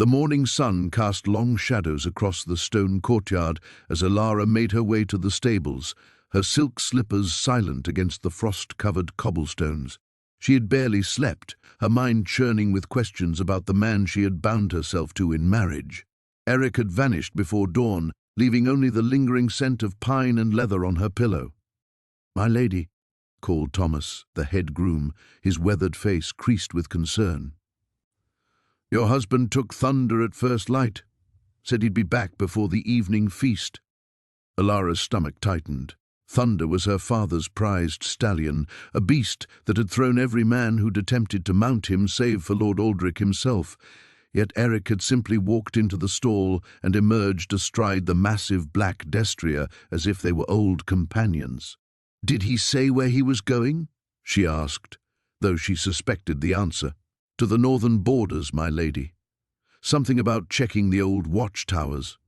The morning sun cast long shadows across the stone courtyard as Elara made her way to the stables, her silk slippers silent against the frost-covered cobblestones. She had barely slept, her mind churning with questions about the man she had bound herself to in marriage. Erik had vanished before dawn, leaving only the lingering scent of pine and leather on her pillow. "My lady," called Thomas, the head groom, his weathered face creased with concern. "Your husband took thunder at first light. Said he'd be back before the evening feast." Elara's stomach tightened. Thunder was her father's prized stallion, a beast that had thrown every man who'd attempted to mount him save for Lord Aldrich himself. Yet Erik had simply walked into the stall and emerged astride the massive black destrier as if they were old companions. "Did he say where he was going?" she asked, though she suspected the answer. "To the northern borders, my lady. Something about checking the old watchtowers."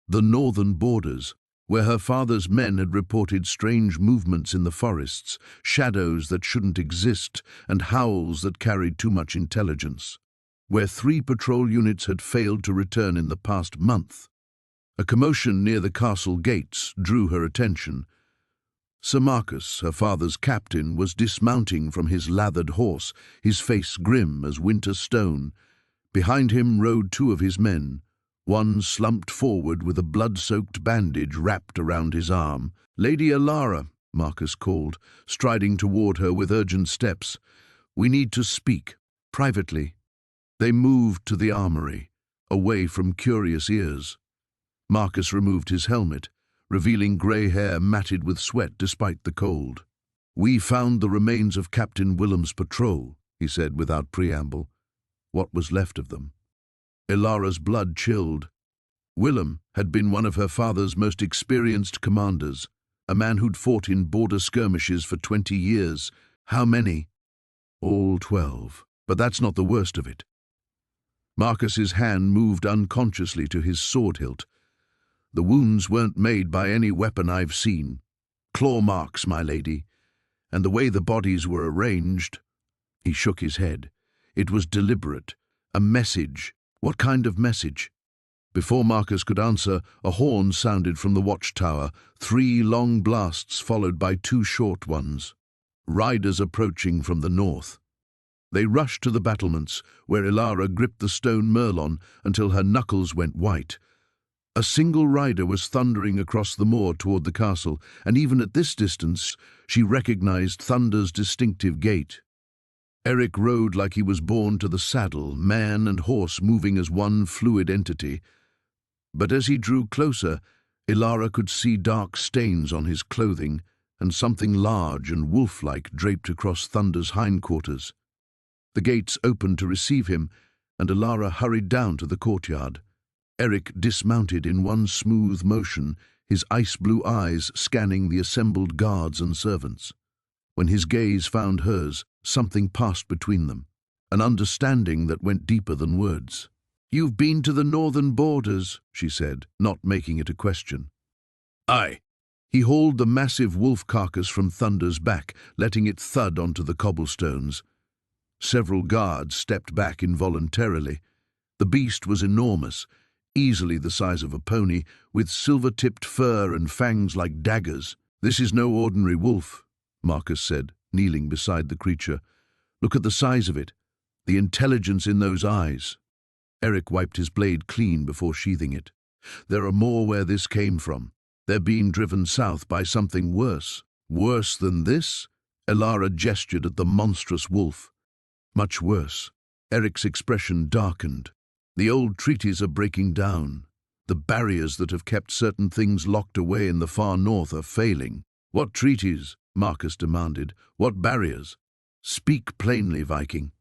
The northern borders, where her father's men had reported strange movements in the forests, shadows that shouldn't exist, and howls that carried too much intelligence. Where 3 patrol units had failed to return in the past month. A commotion near the castle gates drew her attention. Sir Marcus, her father's captain, was dismounting from his lathered horse, his face grim as winter stone. Behind him rode 2 of his men, one slumped forward with a blood-soaked bandage wrapped around his arm. "Lady Elara," Marcus called, striding toward her with urgent steps. "We need to speak, privately." They moved to the armory, away from curious ears. Marcus removed his helmet, revealing grey hair matted with sweat despite the cold. "We found the remains of Captain Willem's patrol," he said without preamble. What was left of them? Elara's blood chilled. Willem had been one of her father's most experienced commanders, a man who'd fought in border skirmishes for 20 years. How many? All 12. But that's not the worst of it. Marcus's hand moved unconsciously to his sword hilt. "The wounds weren't made by any weapon I've seen. Claw marks, my lady. And the way the bodies were arranged—" He shook his head. "It was deliberate. A message. What kind of message?" Before Marcus could answer, a horn sounded from the watchtower, 3 long blasts followed by 2 short ones. Riders approaching from the north. They rushed to the battlements, where Elara gripped the stone merlon until her knuckles went white. A single rider was thundering across the moor toward the castle, and even at this distance, she recognized Thunder's distinctive gait. Erik rode like he was born to the saddle, man and horse moving as one fluid entity. But as he drew closer, Elara could see dark stains on his clothing and something large and wolf-like draped across Thunder's hindquarters. The gates opened to receive him, and Elara hurried down to the courtyard. Erik dismounted in one smooth motion, his ice-blue eyes scanning the assembled guards and servants. When his gaze found hers, something passed between them, an understanding that went deeper than words. "You've been to the northern borders," she said, not making it a question. "Aye." He hauled the massive wolf carcass from Thunder's back, letting it thud onto the cobblestones. Several guards stepped back involuntarily. The beast was enormous, easily the size of a pony, with silver-tipped fur and fangs like daggers. "This is no ordinary wolf," Marcus said, kneeling beside the creature. "Look at the size of it, the intelligence in those eyes." Erik wiped his blade clean before sheathing it. "There are more where this came from. They're being driven south by something worse." "Worse than this?" Elara gestured at the monstrous wolf. "Much worse." Erik's expression darkened. "The old treaties are breaking down. The barriers that have kept certain things locked away in the far north are failing." "What treaties?" Marcus demanded. "What barriers? Speak plainly, Viking."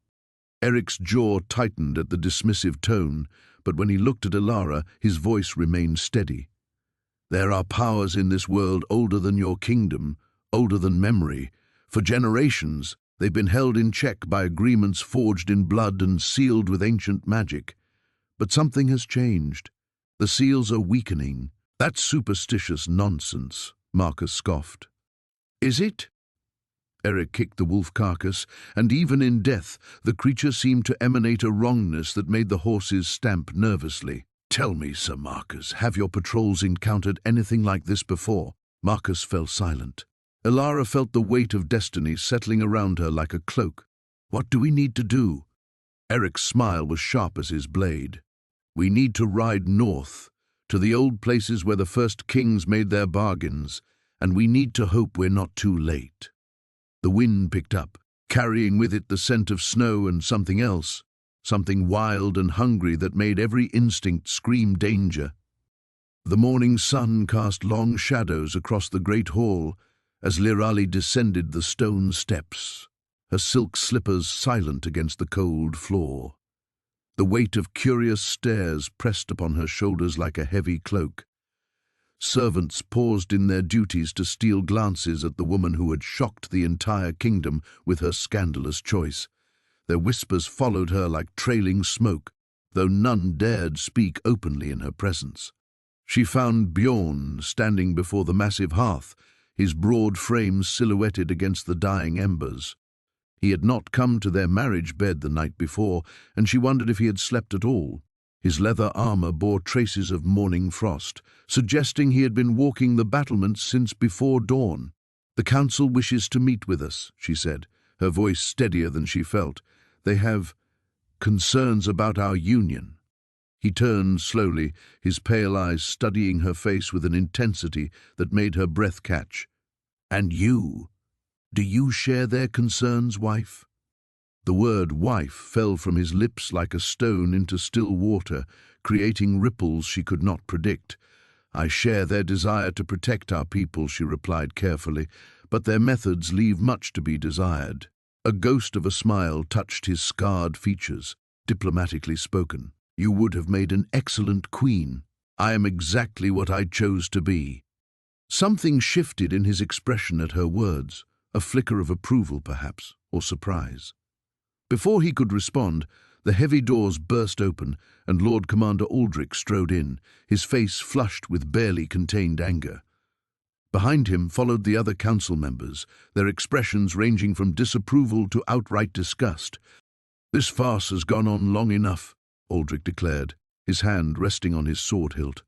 Erik's jaw tightened at the dismissive tone, but when he looked at Elara, his voice remained steady. "There are powers in this world older than your kingdom, older than memory. For generations, they've been held in check by agreements forged in blood and sealed with ancient magic. But something has changed. The seals are weakening." "That's superstitious nonsense," Marcus scoffed. "Is it?" Erik kicked the wolf carcass, and even in death, the creature seemed to emanate a wrongness that made the horses stamp nervously. "Tell me, Sir Marcus, have your patrols encountered anything like this before?" Marcus fell silent. Elara felt the weight of destiny settling around her like a cloak. "What do we need to do?" Erik's smile was sharp as his blade. "We need to ride north, to the old places where the first kings made their bargains, and we need to hope we're not too late." The wind picked up, carrying with it the scent of snow and something else, something wild and hungry that made every instinct scream danger. The morning sun cast long shadows across the great hall as Lirali descended the stone steps, her silk slippers silent against the cold floor. The weight of curious stares pressed upon her shoulders like a heavy cloak. Servants paused in their duties to steal glances at the woman who had shocked the entire kingdom with her scandalous choice. Their whispers followed her like trailing smoke, though none dared speak openly in her presence. She found Bjorn standing before the massive hearth, his broad frame silhouetted against the dying embers. He had not come to their marriage bed the night before, and she wondered if he had slept at all. His leather armor bore traces of morning frost, suggesting he had been walking the battlements since before dawn. "The council wishes to meet with us," she said, her voice steadier than she felt. "They have concerns about our union." He turned slowly, his pale eyes studying her face with an intensity that made her breath catch. "And you? Do you share their concerns, wife?" The word wife fell from his lips like a stone into still water, creating ripples she could not predict. "I share their desire to protect our people," she replied carefully, "but their methods leave much to be desired." A ghost of a smile touched his scarred features, diplomatically spoken. "You would have made an excellent queen. I am exactly what I chose to be." Something shifted in his expression at her words, a flicker of approval perhaps, or surprise. Before he could respond, the heavy doors burst open, and Lord Commander Aldrich strode in, his face flushed with barely contained anger. Behind him followed the other council members, their expressions ranging from disapproval to outright disgust. "This farce has gone on long enough," Aldrich declared, his hand resting on his sword hilt.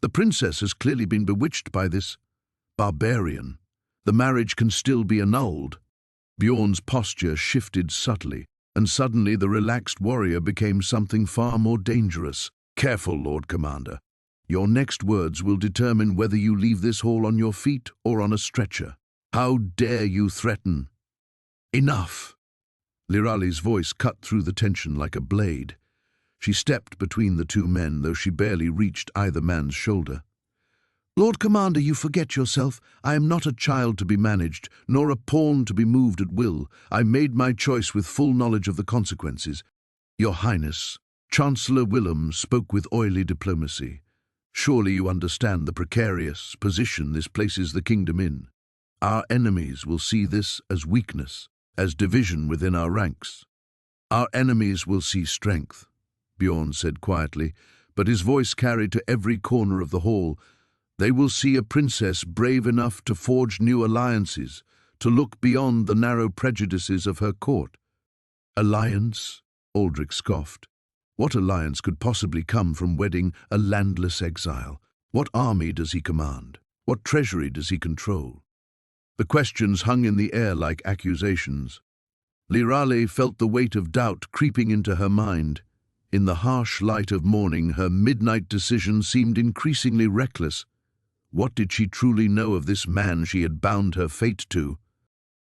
"The princess has clearly been bewitched by this barbarian. The marriage can still be annulled." Bjorn's posture shifted subtly, and suddenly the relaxed warrior became something far more dangerous. "Careful, Lord Commander. Your next words will determine whether you leave this hall on your feet or on a stretcher. How dare you threaten?" "Enough!" Lirali's voice cut through the tension like a blade. She stepped between the two men, though she barely reached either man's shoulder. "Lord Commander, you forget yourself. I am not a child to be managed, nor a pawn to be moved at will. I made my choice with full knowledge of the consequences." "Your Highness," Chancellor Willem spoke with oily diplomacy, "surely you understand the precarious position this places the kingdom in. Our enemies will see this as weakness, as division within our ranks." "Our enemies will see strength," Bjorn said quietly, but his voice carried to every corner of the hall. "They will see a princess brave enough to forge new alliances, to look beyond the narrow prejudices of her court." "Alliance?" Aldrich scoffed. "What alliance could possibly come from wedding a landless exile? What army does he command? What treasury does he control?" The questions hung in the air like accusations. Lirali felt the weight of doubt creeping into her mind. In the harsh light of morning, her midnight decision seemed increasingly reckless. What did she truly know of this man she had bound her fate to?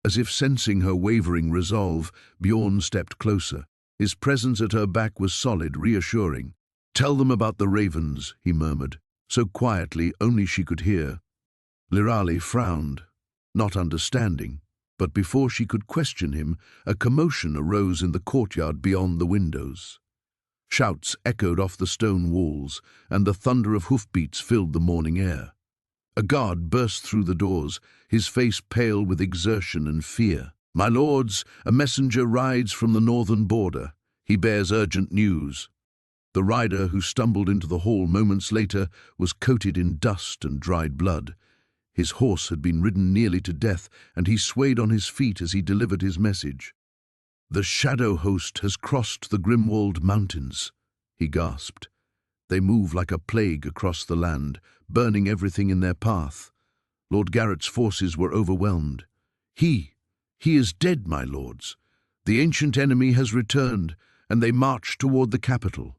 As if sensing her wavering resolve, Bjorn stepped closer. His presence at her back was solid, reassuring. "Tell them about the ravens," he murmured, so quietly only she could hear. Lirali frowned, not understanding, but before she could question him, a commotion arose in the courtyard beyond the windows. Shouts echoed off the stone walls, and the thunder of hoofbeats filled the morning air. A guard burst through the doors, his face pale with exertion and fear. "My lords, a messenger rides from the northern border. He bears urgent news." The rider, who stumbled into the hall moments later, was coated in dust and dried blood. His horse had been ridden nearly to death, and he swayed on his feet as he delivered his message. "The shadow host has crossed the Grimwald Mountains," he gasped. "They move like a plague across the land, burning everything in their path. Lord Garrett's forces were overwhelmed. He is dead, my lords. The ancient enemy has returned, and they march toward the capital."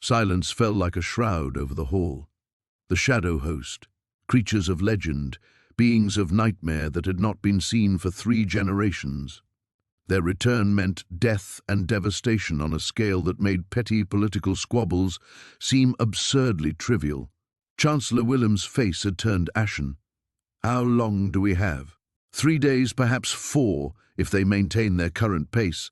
Silence fell like a shroud over the hall. The shadow host, creatures of legend, beings of nightmare that had not been seen for 3 generations. Their return meant death and devastation on a scale that made petty political squabbles seem absurdly trivial. Chancellor Willem's face had turned ashen. "How long do we have?" 3 days, perhaps 4, if they maintain their current pace.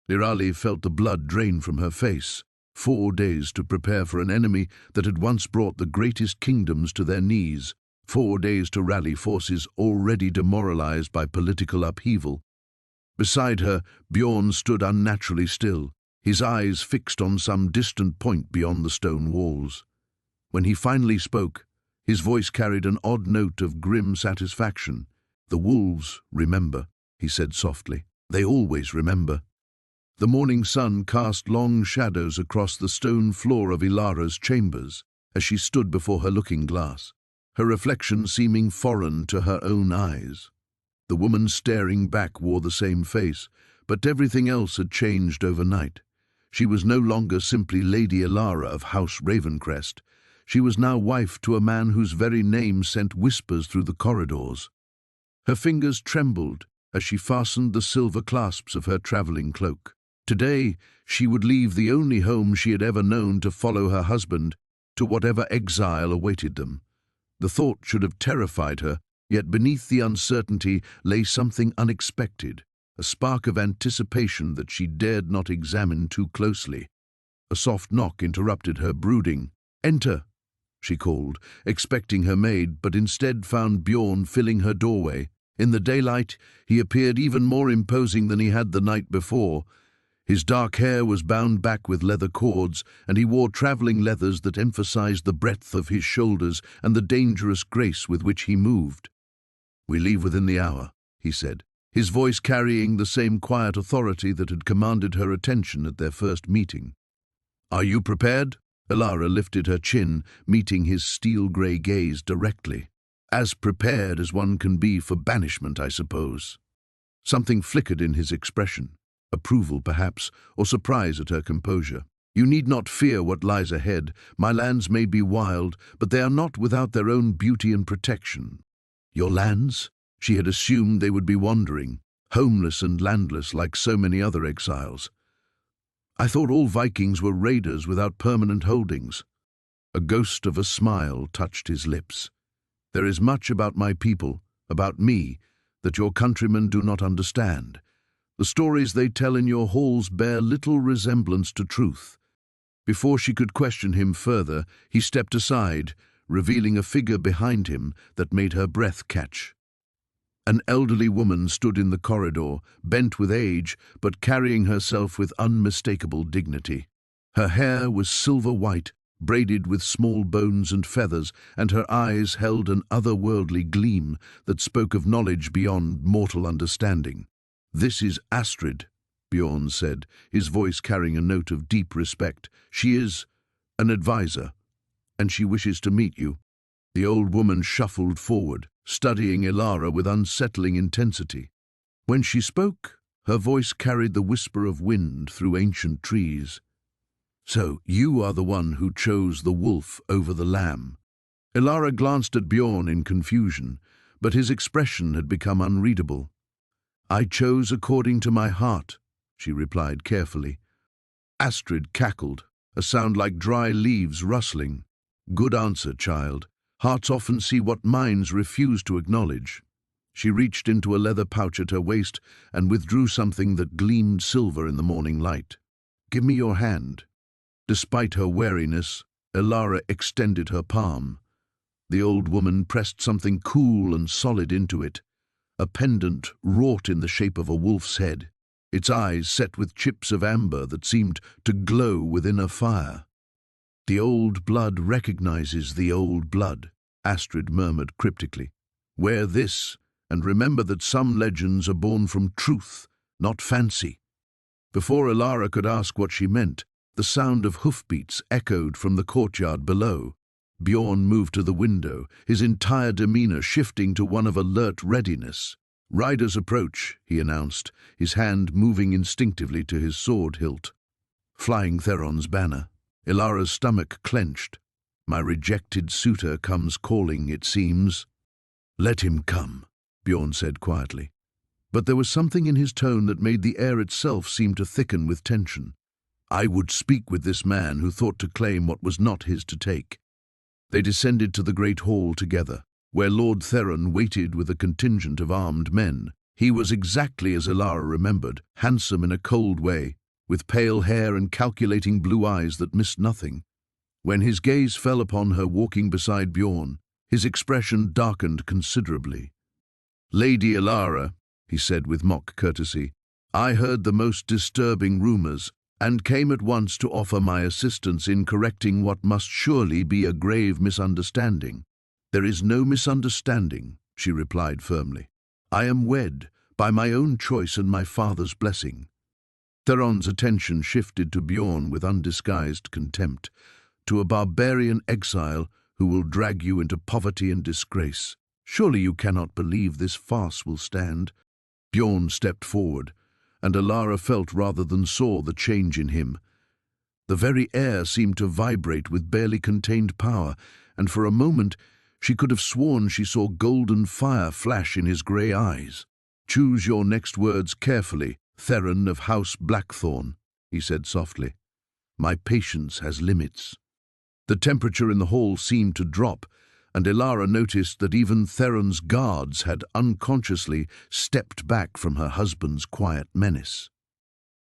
Lirali felt the blood drain from her face. 4 days to prepare for an enemy that had once brought the greatest kingdoms to their knees. 4 days to rally forces already demoralized by political upheaval. Beside her, Bjorn stood unnaturally still, his eyes fixed on some distant point beyond the stone walls. When he finally spoke, his voice carried an odd note of grim satisfaction. "The wolves remember," he said softly. "They always remember." The morning sun cast long shadows across the stone floor of Ilara's chambers as she stood before her looking-glass, her reflection seeming foreign to her own eyes. The woman staring back wore the same face, but everything else had changed overnight. She was no longer simply Lady Ilara of House Ravencrest. She was now wife to a man whose very name sent whispers through the corridors. Her fingers trembled as she fastened the silver clasps of her traveling cloak. Today, she would leave the only home she had ever known to follow her husband to whatever exile awaited them. The thought should have terrified her, yet beneath the uncertainty lay something unexpected, a spark of anticipation that she dared not examine too closely. A soft knock interrupted her brooding. "Enter," she called, expecting her maid, but instead found Bjorn filling her doorway. In the daylight, he appeared even more imposing than he had the night before. His dark hair was bound back with leather cords, and he wore traveling leathers that emphasized the breadth of his shoulders and the dangerous grace with which he moved. "We leave within the hour," he said, his voice carrying the same quiet authority that had commanded her attention at their first meeting. "Are you prepared?" Ilara lifted her chin, meeting his steel-grey gaze directly. "As prepared as one can be for banishment, I suppose." Something flickered in his expression. Approval, perhaps, or surprise at her composure. "You need not fear what lies ahead. My lands may be wild, but they are not without their own beauty and protection." "Your lands?" She had assumed they would be wandering, homeless and landless like so many other exiles. "I thought all Vikings were raiders without permanent holdings." A ghost of a smile touched his lips. "There is much about my people, about me, that your countrymen do not understand. The stories they tell in your halls bear little resemblance to truth." Before she could question him further, he stepped aside, revealing a figure behind him that made her breath catch. An elderly woman stood in the corridor, bent with age, but carrying herself with unmistakable dignity. Her hair was silver-white, braided with small bones and feathers, and her eyes held an otherworldly gleam that spoke of knowledge beyond mortal understanding. "This is Astrid," Bjorn said, his voice carrying a note of deep respect. "She is an advisor, and she wishes to meet you." The old woman shuffled forward, studying Ilara with unsettling intensity. When she spoke, her voice carried the whisper of wind through ancient trees. "So, you are the one who chose the wolf over the lamb." Ilara glanced at Bjorn in confusion, but his expression had become unreadable. "I chose according to my heart," she replied carefully. Astrid cackled, a sound like dry leaves rustling. "Good answer, child. Hearts often see what minds refuse to acknowledge." She reached into a leather pouch at her waist and withdrew something that gleamed silver in the morning light. "Give me your hand." Despite her wariness, Ilara extended her palm. The old woman pressed something cool and solid into it, a pendant wrought in the shape of a wolf's head, its eyes set with chips of amber that seemed to glow within a fire. "The old blood recognizes the old blood," Astrid murmured cryptically. Wear this, and remember that some legends are born from truth, not fancy." Before Elara could ask what she meant, the sound of hoofbeats echoed from the courtyard below. Bjorn moved to the window, his entire demeanor shifting to one of alert readiness. "Riders approach," he announced, his hand moving instinctively to his sword hilt. "Flying Theron's banner." Elara's stomach clenched. "My rejected suitor comes calling, it seems." "Let him come," Bjorn said quietly. But there was something in his tone that made the air itself seem to thicken with tension. "I would speak with this man who thought to claim what was not his to take." They descended to the great hall together, where Lord Theron waited with a contingent of armed men. He was exactly as Elara remembered, handsome in a cold way, with pale hair and calculating blue eyes that missed nothing. When his gaze fell upon her walking beside Bjorn, his expression darkened considerably. "Lady Elara," he said with mock courtesy, "I heard the most disturbing rumors, and came at once to offer my assistance in correcting what must surely be a grave misunderstanding." "There is no misunderstanding," she replied firmly. "I am wed, by my own choice and my father's blessing." Theron's attention shifted to Bjorn with undisguised contempt, "to a barbarian exile who will drag you into poverty and disgrace. Surely you cannot believe this farce will stand." Bjorn stepped forward, and Elara felt rather than saw the change in him. The very air seemed to vibrate with barely contained power, and for a moment she could have sworn she saw golden fire flash in his grey eyes. "Choose your next words carefully, Theron of House Blackthorn," he said softly. "My patience has limits." The temperature in the hall seemed to drop, and Elara noticed that even Theron's guards had unconsciously stepped back from her husband's quiet menace.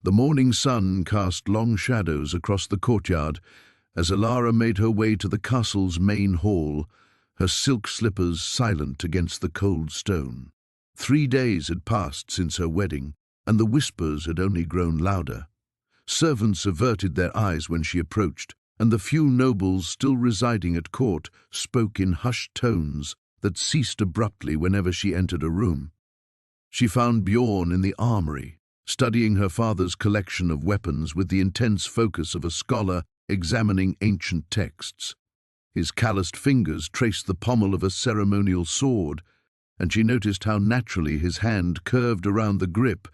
The morning sun cast long shadows across the courtyard as Elara made her way to the castle's main hall, her silk slippers silent against the cold stone. 3 days had passed since her wedding, and the whispers had only grown louder. Servants averted their eyes when she approached, and the few nobles still residing at court spoke in hushed tones that ceased abruptly whenever she entered a room. She found Bjorn in the armory, studying her father's collection of weapons with the intense focus of a scholar examining ancient texts. His calloused fingers traced the pommel of a ceremonial sword, and she noticed how naturally his hand curved around the grip,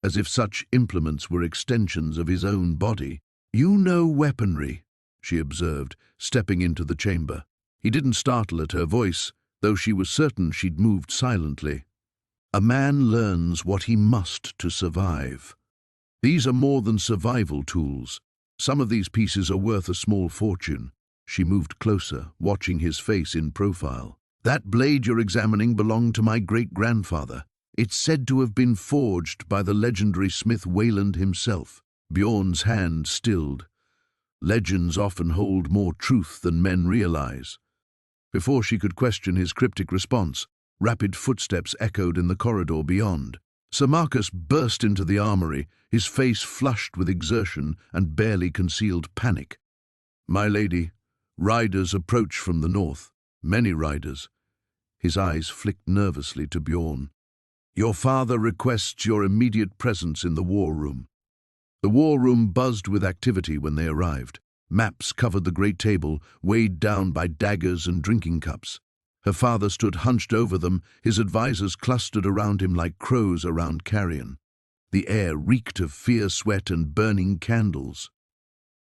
as if such implements were extensions of his own body. "You know weaponry," she observed, stepping into the chamber. He didn't startle at her voice, though she was certain she'd moved silently. "A man learns what he must to survive. These are more than survival tools. Some of these pieces are worth a small fortune." She moved closer, watching his face in profile. "That blade you're examining belonged to my great-grandfather. It's said to have been forged by the legendary smith Wayland himself." Bjorn's hand stilled. Legends often hold more truth than men realize. Before she could question his cryptic response, rapid footsteps echoed in the corridor beyond. Sir Marcus burst into the armory, his face flushed with exertion and barely concealed panic. "My lady, riders approach from the north. Many riders." His eyes flicked nervously to Bjorn. "Your father requests your immediate presence in the war room." The war room buzzed with activity when they arrived. Maps covered the great table, weighed down by daggers and drinking cups. Her father stood hunched over them, his advisors clustered around him like crows around carrion. The air reeked of fierce sweat and burning candles.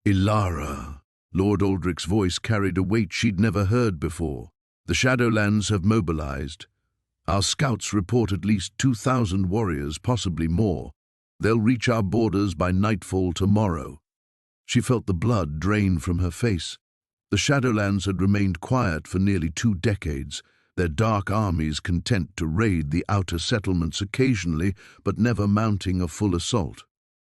"Elara," Lord Aldrich's voice carried a weight she'd never heard before. "The Shadowlands have mobilized. Our scouts report at least 2,000 warriors, possibly more. They'll reach our borders by nightfall tomorrow." She felt the blood drain from her face. The Shadowlands had remained quiet for nearly 2 decades, their dark armies content to raid the outer settlements occasionally, but never mounting a full assault.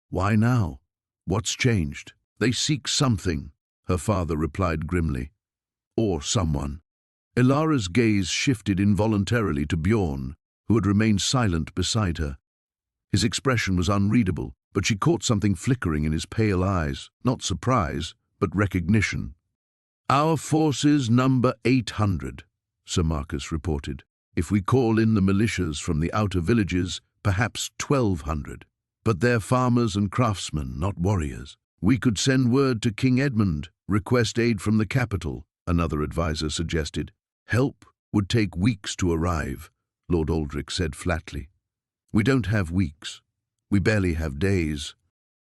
"Why now? What's changed?" "They seek something," her father replied grimly. "Or someone." Elara's gaze shifted involuntarily to Bjorn, who had remained silent beside her. His expression was unreadable, but she caught something flickering in his pale eyes, not surprise, but recognition. "Our forces number 800, Sir Marcus reported. If we call in the militias from the outer villages, perhaps 1,200. But they're farmers and craftsmen, not warriors. We could send word to King Edmund, request aid from the capital, another advisor suggested. Help would take weeks to arrive, Lord Aldrich said flatly. We don't have weeks. We barely have days.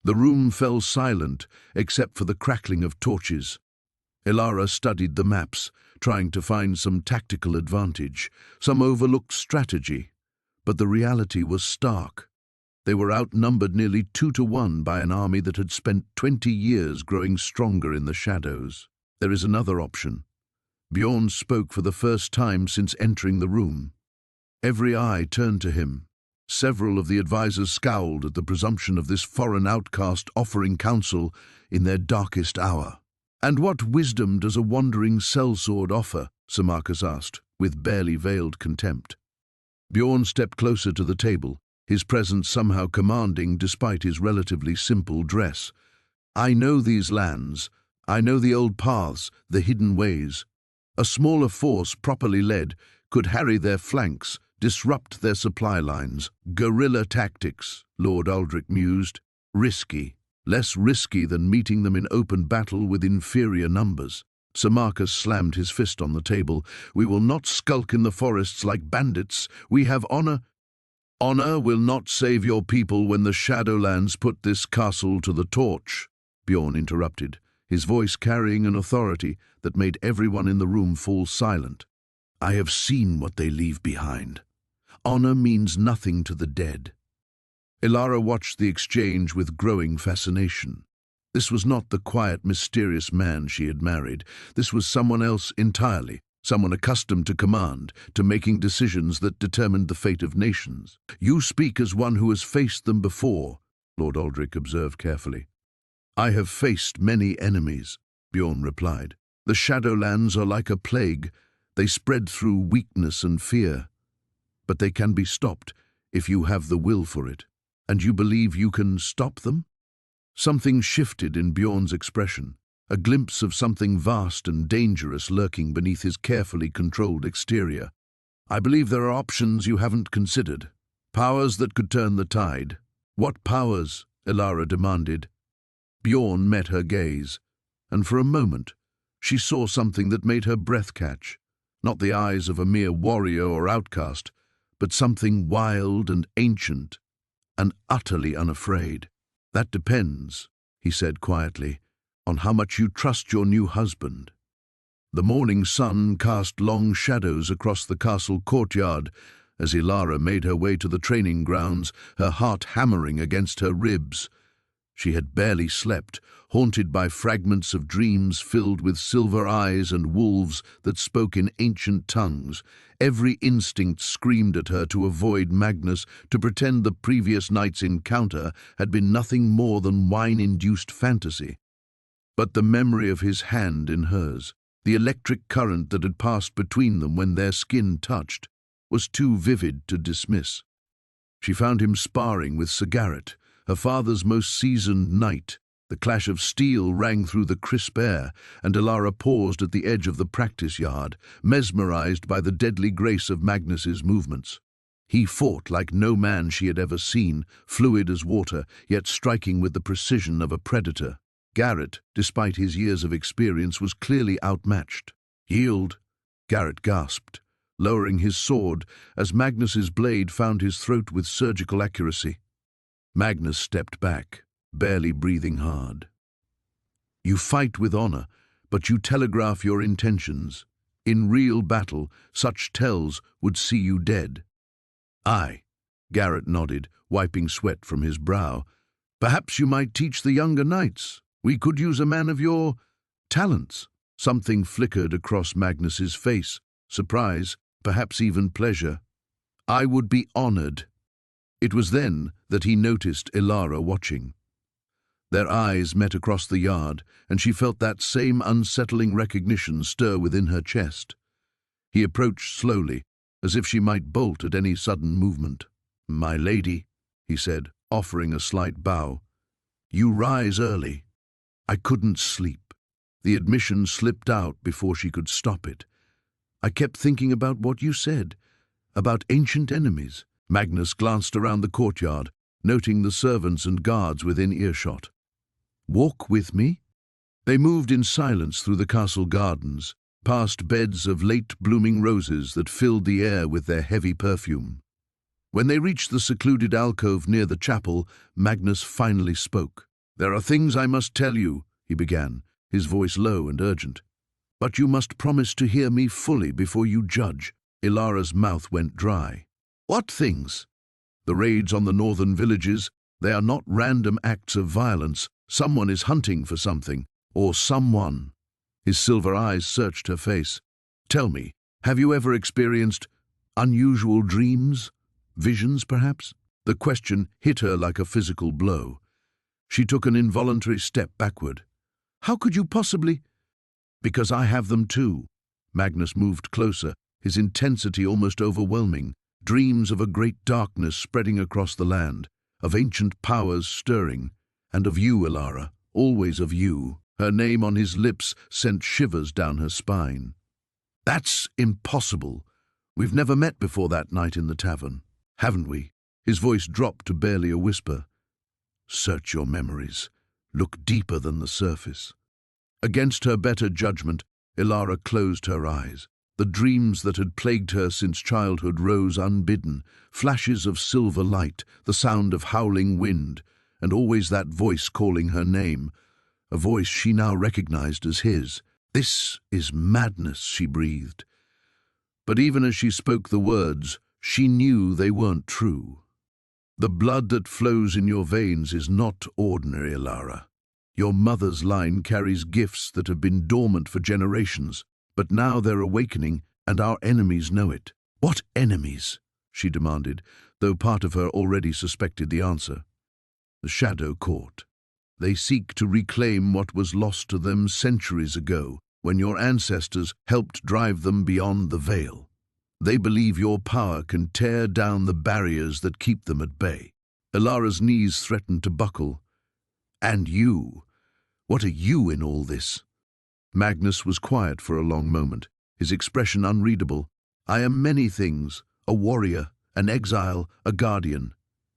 The room fell silent, except for the crackling of torches. Elara studied the maps, trying to find some tactical advantage, some overlooked strategy. But the reality was stark. They were outnumbered nearly 2-to-1 by an army that had spent 20 years growing stronger in the shadows. There is another option. Bjorn spoke for the first time since entering the room. Every eye turned to him. Several of the advisors scowled at the presumption of this foreign outcast offering counsel in their darkest hour. "And what wisdom does a wandering sellsword offer?" Sir Marcus asked, with barely veiled contempt. Bjorn stepped closer to the table, his presence somehow commanding despite his relatively simple dress. "I know these lands. I know the old paths, the hidden ways. A smaller force, properly led, could harry their flanks, disrupt their supply lines. Guerrilla tactics," Lord Aldrich mused. "Risky. Less risky than meeting them in open battle with inferior numbers." Sir Marcus slammed his fist on the table. "We will not skulk in the forests like bandits. We have honor." "Honor will not save your people when the Shadowlands put this castle to the torch," Bjorn interrupted, his voice carrying an authority that made everyone in the room fall silent. "I have seen what they leave behind. Honor means nothing to the dead." Elara watched the exchange with growing fascination. This was not the quiet, mysterious man she had married. This was someone else entirely, someone accustomed to command, to making decisions that determined the fate of nations. "You speak as one who has faced them before," Lord Aldrich observed carefully. "I have faced many enemies," Bjorn replied. "The Shadowlands are like a plague. They spread through weakness and fear. But they can be stopped if you have the will for it. And you believe you can stop them?" Something shifted in Bjorn's expression, a glimpse of something vast and dangerous lurking beneath his carefully controlled exterior. "I believe there are options you haven't considered. Powers that could turn the tide." "What powers?" Elara demanded. Bjorn met her gaze, and for a moment she saw something that made her breath catch. Not the eyes of a mere warrior or outcast, but something wild and ancient, and utterly unafraid. "That depends," he said quietly, "on how much you trust your new husband." The morning sun cast long shadows across the castle courtyard as Elara made her way to the training grounds, her heart hammering against her ribs. She had barely slept, haunted by fragments of dreams filled with silver eyes and wolves that spoke in ancient tongues. Every instinct screamed at her to avoid Magnus, to pretend the previous night's encounter had been nothing more than wine-induced fantasy. But the memory of his hand in hers, the electric current that had passed between them when their skin touched, was too vivid to dismiss. She found him sparring with Sir Garrett, her father's most seasoned knight. The clash of steel rang through the crisp air, and Elara paused at the edge of the practice yard, mesmerized by the deadly grace of Magnus's movements. He fought like no man she had ever seen, fluid as water, yet striking with the precision of a predator. Garrett, despite his years of experience, was clearly outmatched. "Yield," Garrett gasped, lowering his sword as Magnus's blade found his throat with surgical accuracy. Magnus stepped back, barely breathing hard. "You fight with honor, but you telegraph your intentions. In real battle, such tells would see you dead." "Aye," Garrett nodded, wiping sweat from his brow. "Perhaps you might teach the younger knights. We could use a man of your talents." Something flickered across Magnus's face, surprise, perhaps even pleasure. "I would be honored." It was then that he noticed Elara watching. Their eyes met across the yard, and she felt that same unsettling recognition stir within her chest. He approached slowly, as if she might bolt at any sudden movement. "My lady," he said, offering a slight bow. "You rise early." "I couldn't sleep." The admission slipped out before she could stop it. "I kept thinking about what you said. About ancient enemies. Magnus glanced around the courtyard, noting the servants and guards within earshot. Walk with me? They moved in silence through the castle gardens, past beds of late-blooming roses that filled the air with their heavy perfume. When they reached the secluded alcove near the chapel, Magnus finally spoke. "There are things I must tell you," he began, his voice low and urgent. "But you must promise to hear me fully before you judge." Ilara's mouth went dry. "What things?" "The raids on the northern villages. They are not random acts of violence. Someone is hunting for something, or someone." His silver eyes searched her face. "Tell me, have you ever experienced unusual dreams? Visions, perhaps?" The question hit her like a physical blow. She took an involuntary step backward. "How could you possibly—" "Because I have them too." Magnus moved closer, his intensity almost overwhelming. Dreams of a great darkness spreading across the land, of ancient powers stirring, and of you, Ilara, always of you. Her name on his lips sent shivers down her spine. "That's impossible. We've never met before that night in the tavern, haven't we?" His voice dropped to barely a whisper. "Search your memories. Look deeper than the surface." Against her better judgment, Ilara closed her eyes. The dreams that had plagued her since childhood rose unbidden, flashes of silver light, the sound of howling wind, and always that voice calling her name, a voice she now recognized as his. "This is madness," she breathed. But even as she spoke the words, she knew they weren't true. "The blood that flows in your veins is not ordinary, Ilara. Your mother's line carries gifts that have been dormant for generations, but now they're awakening, and our enemies know it." "What enemies?" she demanded, though part of her already suspected the answer. "The Shadow Court. They seek to reclaim what was lost to them centuries ago, when your ancestors helped drive them beyond the veil. They believe your power can tear down the barriers that keep them at bay." Ilara's knees threatened to buckle. "And you? What are you in all this?" Magnus was quiet for a long moment, his expression unreadable. "I am many things, a warrior, an exile, a guardian."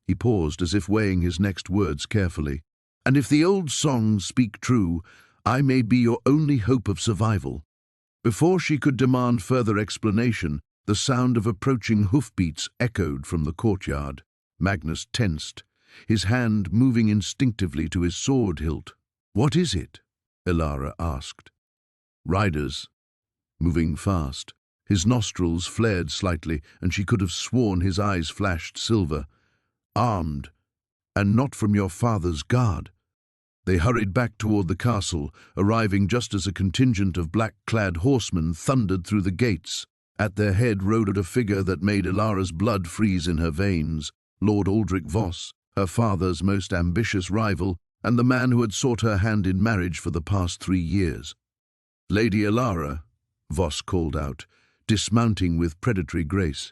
He paused as if weighing his next words carefully. "And if the old songs speak true, I may be your only hope of survival." Before she could demand further explanation, the sound of approaching hoofbeats echoed from the courtyard. Magnus tensed, his hand moving instinctively to his sword hilt. "What is it?" Ilara asked. "Riders, moving fast." His nostrils flared slightly, and she could have sworn his eyes flashed silver. "Armed, and not from your father's guard." They hurried back toward the castle, arriving just as a contingent of black-clad horsemen thundered through the gates. At their head rode a figure that made Ilara's blood freeze in her veins, Lord Aldrich Voss, her father's most ambitious rival, and the man who had sought her hand in marriage for the past 3 years. "Lady Ilara," Voss called out, dismounting with predatory grace.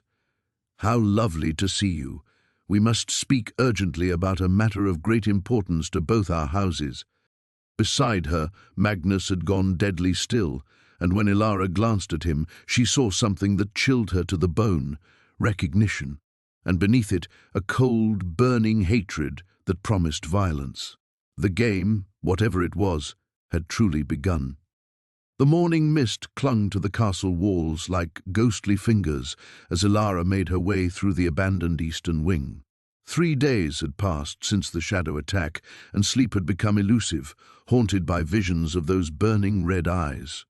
"How lovely to see you. We must speak urgently about a matter of great importance to both our houses." Beside her, Magnus had gone deadly still, and when Ilara glanced at him, she saw something that chilled her to the bone, recognition, and beneath it a cold, burning hatred that promised violence. The game, whatever it was, had truly begun. The morning mist clung to the castle walls like ghostly fingers as Ilara made her way through the abandoned eastern wing. 3 days had passed since the shadow attack, and sleep had become elusive, haunted by visions of those burning red eyes.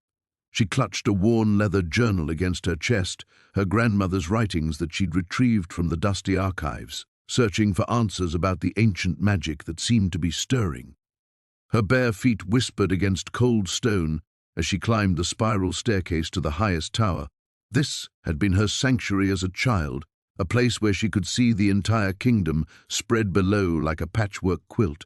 She clutched a worn leather journal against her chest, her grandmother's writings that she'd retrieved from the dusty archives, searching for answers about the ancient magic that seemed to be stirring. Her bare feet whispered against cold stone as she climbed the spiral staircase to the highest tower. This had been her sanctuary as a child, a place where she could see the entire kingdom spread below like a patchwork quilt.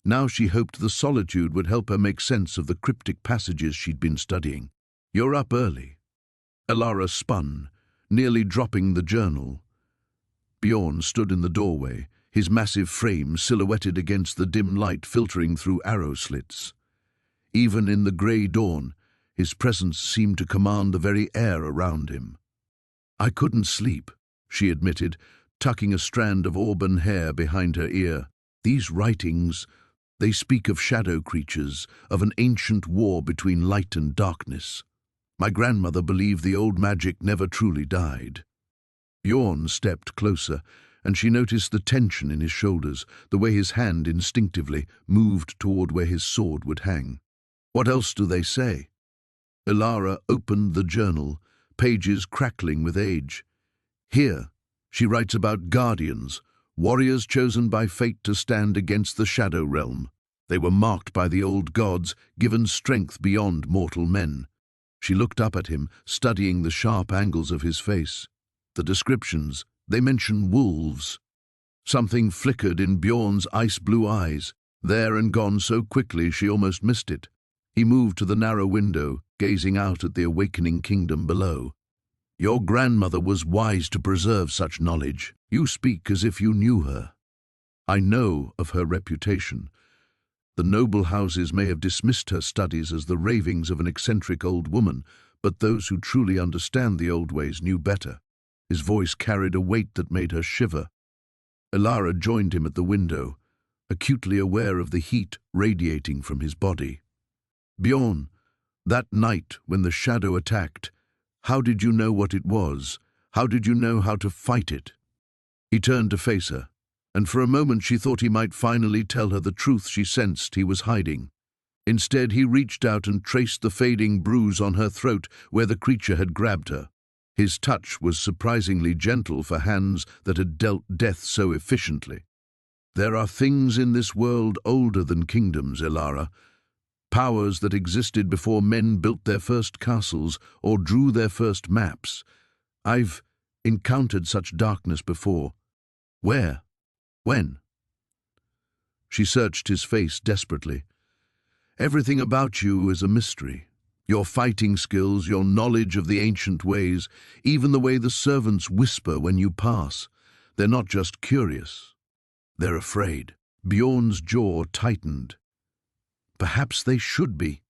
Now she hoped the solitude would help her make sense of the cryptic passages she'd been studying. "You're up early." Ilara spun, nearly dropping the journal. Bjorn stood in the doorway, his massive frame silhouetted against the dim light filtering through arrow slits. Even in the grey dawn, his presence seemed to command the very air around him. "I couldn't sleep," she admitted, tucking a strand of auburn hair behind her ear. "These writings, they speak of shadow creatures, of an ancient war between light and darkness. My grandmother believed the old magic never truly died." Bjorn stepped closer, and she noticed the tension in his shoulders, the way his hand instinctively moved toward where his sword would hang. "What else do they say?" Elara opened the journal, pages crackling with age. "Here, she writes about guardians, warriors chosen by fate to stand against the shadow realm. They were marked by the old gods, given strength beyond mortal men." She looked up at him, studying the sharp angles of his face. "The descriptions, they mention wolves." Something flickered in Bjorn's ice-blue eyes, there and gone so quickly she almost missed it. He moved to the narrow window, gazing out at the awakening kingdom below. "Your grandmother was wise to preserve such knowledge. You speak as if you knew her." "I know of her reputation. The noble houses may have dismissed her studies as the ravings of an eccentric old woman, but those who truly understand the old ways knew better." His voice carried a weight that made her shiver. Elara joined him at the window, acutely aware of the heat radiating from his body. "Bjorn, that night when the shadow attacked, how did you know what it was? How did you know how to fight it?" He turned to face her, and for a moment she thought he might finally tell her the truth she sensed he was hiding. Instead, he reached out and traced the fading bruise on her throat where the creature had grabbed her. His touch was surprisingly gentle for hands that had dealt death so efficiently. "There are things in this world older than kingdoms, Elara. Powers that existed before men built their first castles or drew their first maps. I've encountered such darkness before. Where? When?" She searched his face desperately. "Everything about you is a mystery. Your fighting skills, your knowledge of the ancient ways, even the way the servants whisper when you pass. They're not just curious. They're afraid." Bjorn's jaw tightened. Perhaps they should be.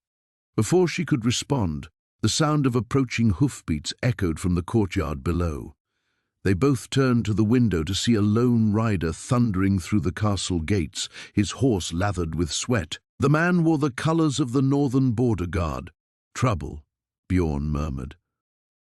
Before she could respond, the sound of approaching hoofbeats echoed from the courtyard below. They both turned to the window to see a lone rider thundering through the castle gates, his horse lathered with sweat. The man wore the colors of the northern border guard. "Trouble," Bjorn murmured.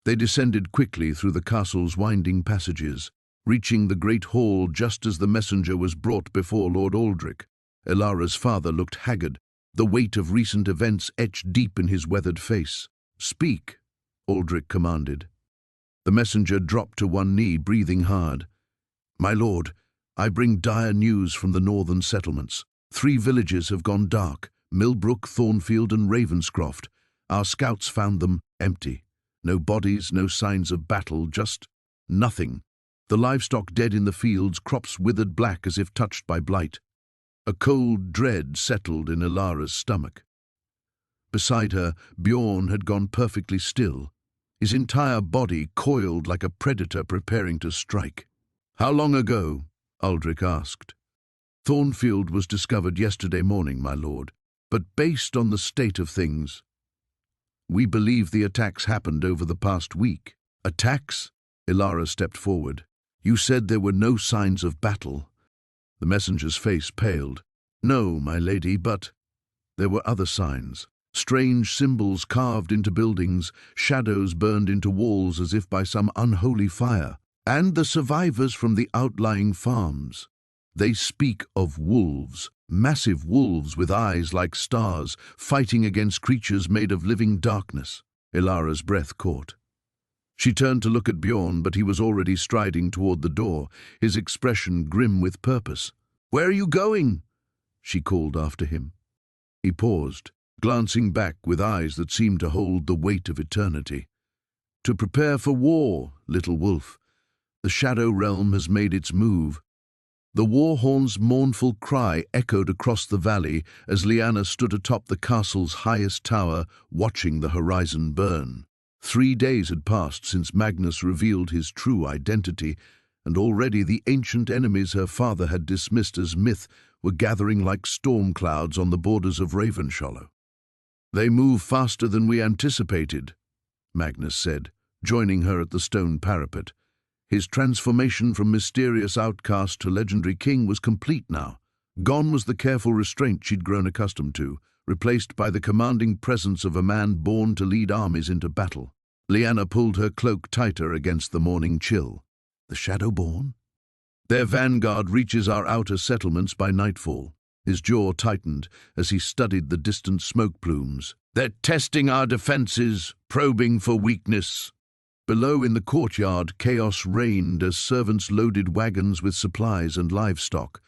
They descended quickly through the castle's winding passages, reaching the great hall just as the messenger was brought before Lord Aldrich. Elara's father looked haggard, the weight of recent events etched deep in his weathered face. "Speak," Aldrich commanded. The messenger dropped to one knee, breathing hard. "My lord, I bring dire news from the northern settlements. 3 villages have gone dark, Millbrook, Thornfield and Ravenscroft. Our scouts found them empty. No bodies, no signs of battle, just nothing. The livestock dead in the fields, crops withered black as if touched by blight." A cold dread settled in Elara's stomach. Beside her, Bjorn had gone perfectly still, his entire body coiled like a predator preparing to strike. "How long ago?" Aldrich asked. "Thornfield was discovered yesterday morning, my lord, but based on the state of things, we believe the attacks happened over the past week." "Attacks?" Elara stepped forward. "You said there were no signs of battle." The messenger's face paled. "No, my lady, but there were other signs. Strange symbols carved into buildings, shadows burned into walls as if by some unholy fire, and the survivors from the outlying farms. They speak of wolves, massive wolves with eyes like stars, fighting against creatures made of living darkness." Elara's breath caught. She turned to look at Bjorn, but he was already striding toward the door, his expression grim with purpose. "Where are you going?" she called after him. He paused, glancing back with eyes that seemed to hold the weight of eternity. "To prepare for war, little wolf. The shadow realm has made its move." The warhorn's mournful cry echoed across the valley as Lyanna stood atop the castle's highest tower, watching the horizon burn. 3 days had passed since Magnus revealed his true identity, and already the ancient enemies her father had dismissed as myth were gathering like storm clouds on the borders of Ravenscroft. "They move faster than we anticipated," Magnus said, joining her at the stone parapet. His transformation from mysterious outcast to legendary king was complete now. Gone was the careful restraint she'd grown accustomed to, replaced by the commanding presence of a man born to lead armies into battle. Lyanna pulled her cloak tighter against the morning chill. The Shadowborn? Their vanguard reaches our outer settlements by nightfall. His jaw tightened as he studied the distant smoke plumes. They're testing our defenses, probing for weakness. Below in the courtyard, chaos reigned as servants loaded wagons with supplies and livestock.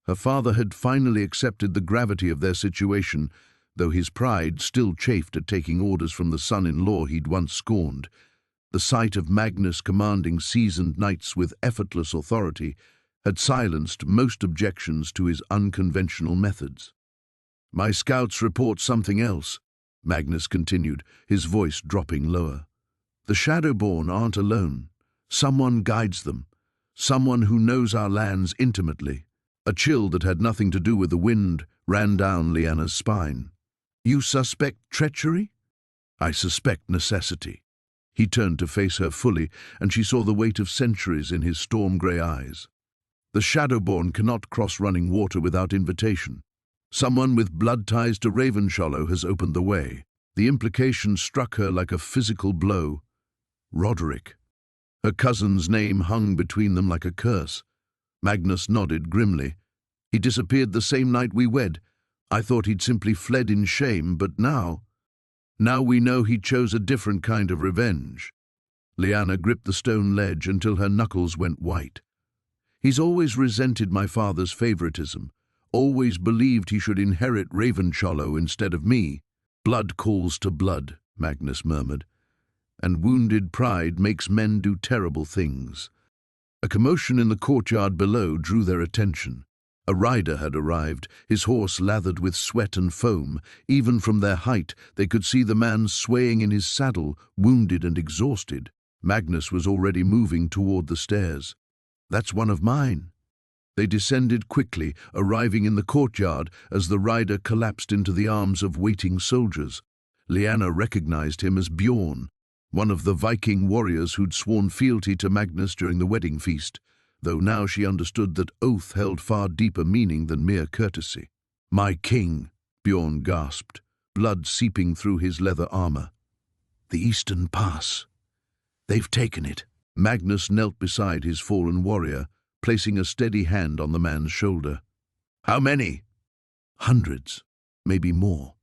Her father had finally accepted the gravity of their situation, though his pride still chafed at taking orders from the son-in-law he'd once scorned. The sight of Magnus commanding seasoned knights with effortless authority had silenced most objections to his unconventional methods. "My scouts report something else," Magnus continued, his voice dropping lower. "The Shadowborn aren't alone. Someone guides them. Someone who knows our lands intimately." A chill that had nothing to do with the wind ran down Lyanna's spine. "You suspect treachery?" "I suspect necessity." He turned to face her fully, and she saw the weight of centuries in his storm-grey eyes. The Shadowborn cannot cross running water without invitation. Someone with blood ties to Ravenscroft has opened the way. The implication struck her like a physical blow. Roderick. Her cousin's name hung between them like a curse. Magnus nodded grimly. "He disappeared the same night we wed. I thought he'd simply fled in shame, but now we know he chose a different kind of revenge." Lyanna gripped the stone ledge until her knuckles went white. "He's always resented my father's favoritism, always believed he should inherit Ravenscroft instead of me." "Blood calls to blood," Magnus murmured, "and wounded pride makes men do terrible things." A commotion in the courtyard below drew their attention. A rider had arrived, his horse lathered with sweat and foam. Even from their height, they could see the man swaying in his saddle, wounded and exhausted. Magnus was already moving toward the stairs. "That's one of mine." They descended quickly, arriving in the courtyard as the rider collapsed into the arms of waiting soldiers. Lyanna recognized him as Bjorn, one of the Viking warriors who'd sworn fealty to Magnus during the wedding feast, though now she understood that oath held far deeper meaning than mere courtesy. "My king," Bjorn gasped, blood seeping through his leather armor. "The Eastern Pass. They've taken it." Magnus knelt beside his fallen warrior, placing a steady hand on the man's shoulder. "How many?" "Hundreds, maybe more."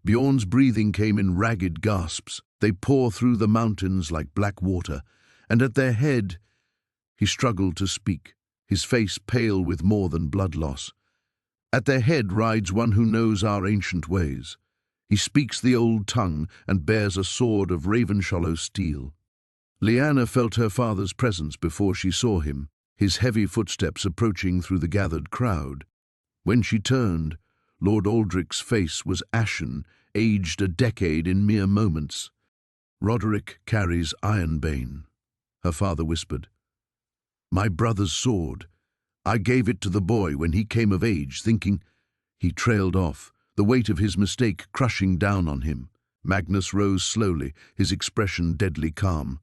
Bjorn's breathing came in ragged gasps. They pour through the mountains like black water, and at their head, he struggled to speak, his face pale with more than blood loss. "At their head rides one who knows our ancient ways. He speaks the old tongue and bears a sword of Ravenscroft steel." Lyanna felt her father's presence before she saw him, his heavy footsteps approaching through the gathered crowd. When she turned, Lord Aldrich's face was ashen, aged a decade in mere moments. "Roderick carries Ironbane," her father whispered. "My brother's sword. I gave it to the boy when he came of age, thinking—" He trailed off, the weight of his mistake crushing down on him. Magnus rose slowly, his expression deadly calm.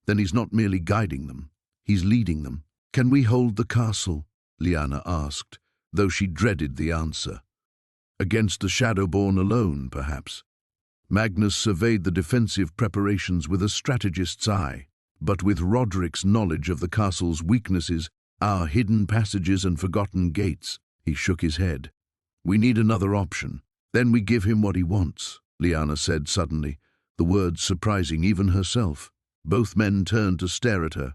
"Then he's not merely guiding them, he's leading them." "Can we hold the castle?" Lyanna asked, though she dreaded the answer. "Against the Shadowborn alone, perhaps." Magnus surveyed the defensive preparations with a strategist's eye. "But with Roderick's knowledge of the castle's weaknesses, our hidden passages and forgotten gates," he shook his head. "We need another option. Then we give him what he wants," Lyanna said suddenly, the words surprising even herself. Both men turned to stare at her.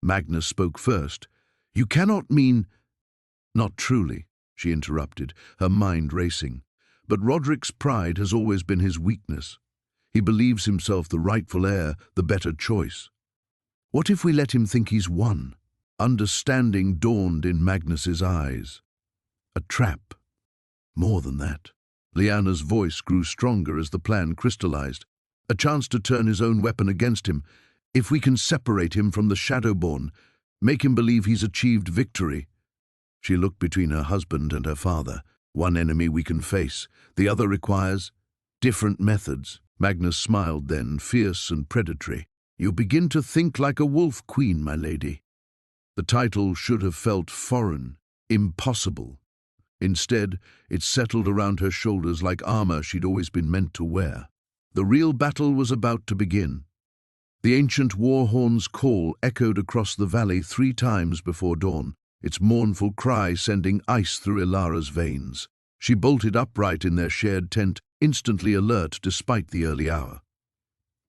Magnus spoke first. "You cannot mean—" "Not truly," she interrupted, her mind racing. "But Roderick's pride has always been his weakness. He believes himself the rightful heir, the better choice. What if we let him think he's won?" Understanding dawned in Magnus's eyes. "A trap. More than that." Lyanna's voice grew stronger as the plan crystallized. "A chance to turn his own weapon against him. If we can separate him from the Shadowborn, make him believe he's achieved victory." She looked between her husband and her father. "One enemy we can face, the other requires different methods." Magnus smiled then, fierce and predatory. You begin to think like a wolf queen, my lady. The title should have felt foreign, impossible. Instead, it settled around her shoulders like armor she'd always been meant to wear. The real battle was about to begin. The ancient war horn's call echoed across the valley 3 times before dawn, its mournful cry sending ice through Ilara's veins. She bolted upright in their shared tent, instantly alert despite the early hour.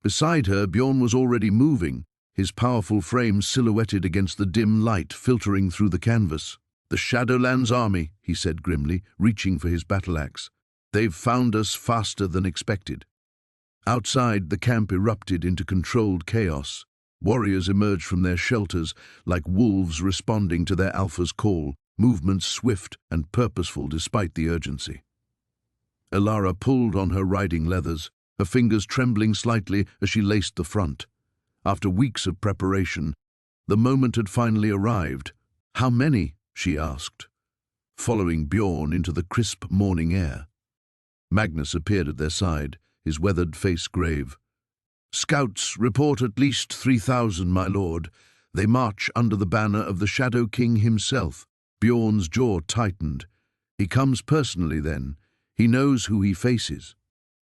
Beside her, Bjorn was already moving, his powerful frame silhouetted against the dim light filtering through the canvas. "The Shadowlands army," he said grimly, reaching for his battle-axe. "They've found us faster than expected." Outside, the camp erupted into controlled chaos. Warriors emerged from their shelters like wolves responding to their alpha's call, movements swift and purposeful despite the urgency. Ilara pulled on her riding leathers, her fingers trembling slightly as she laced the front. After weeks of preparation, the moment had finally arrived. "How many?" she asked, following Bjorn into the crisp morning air. Magnus appeared at their side, his weathered face grave. "Scouts report at least 3,000, my lord. They march under the banner of the Shadow King himself." Bjorn's jaw tightened. "He comes personally, then. He knows who he faces."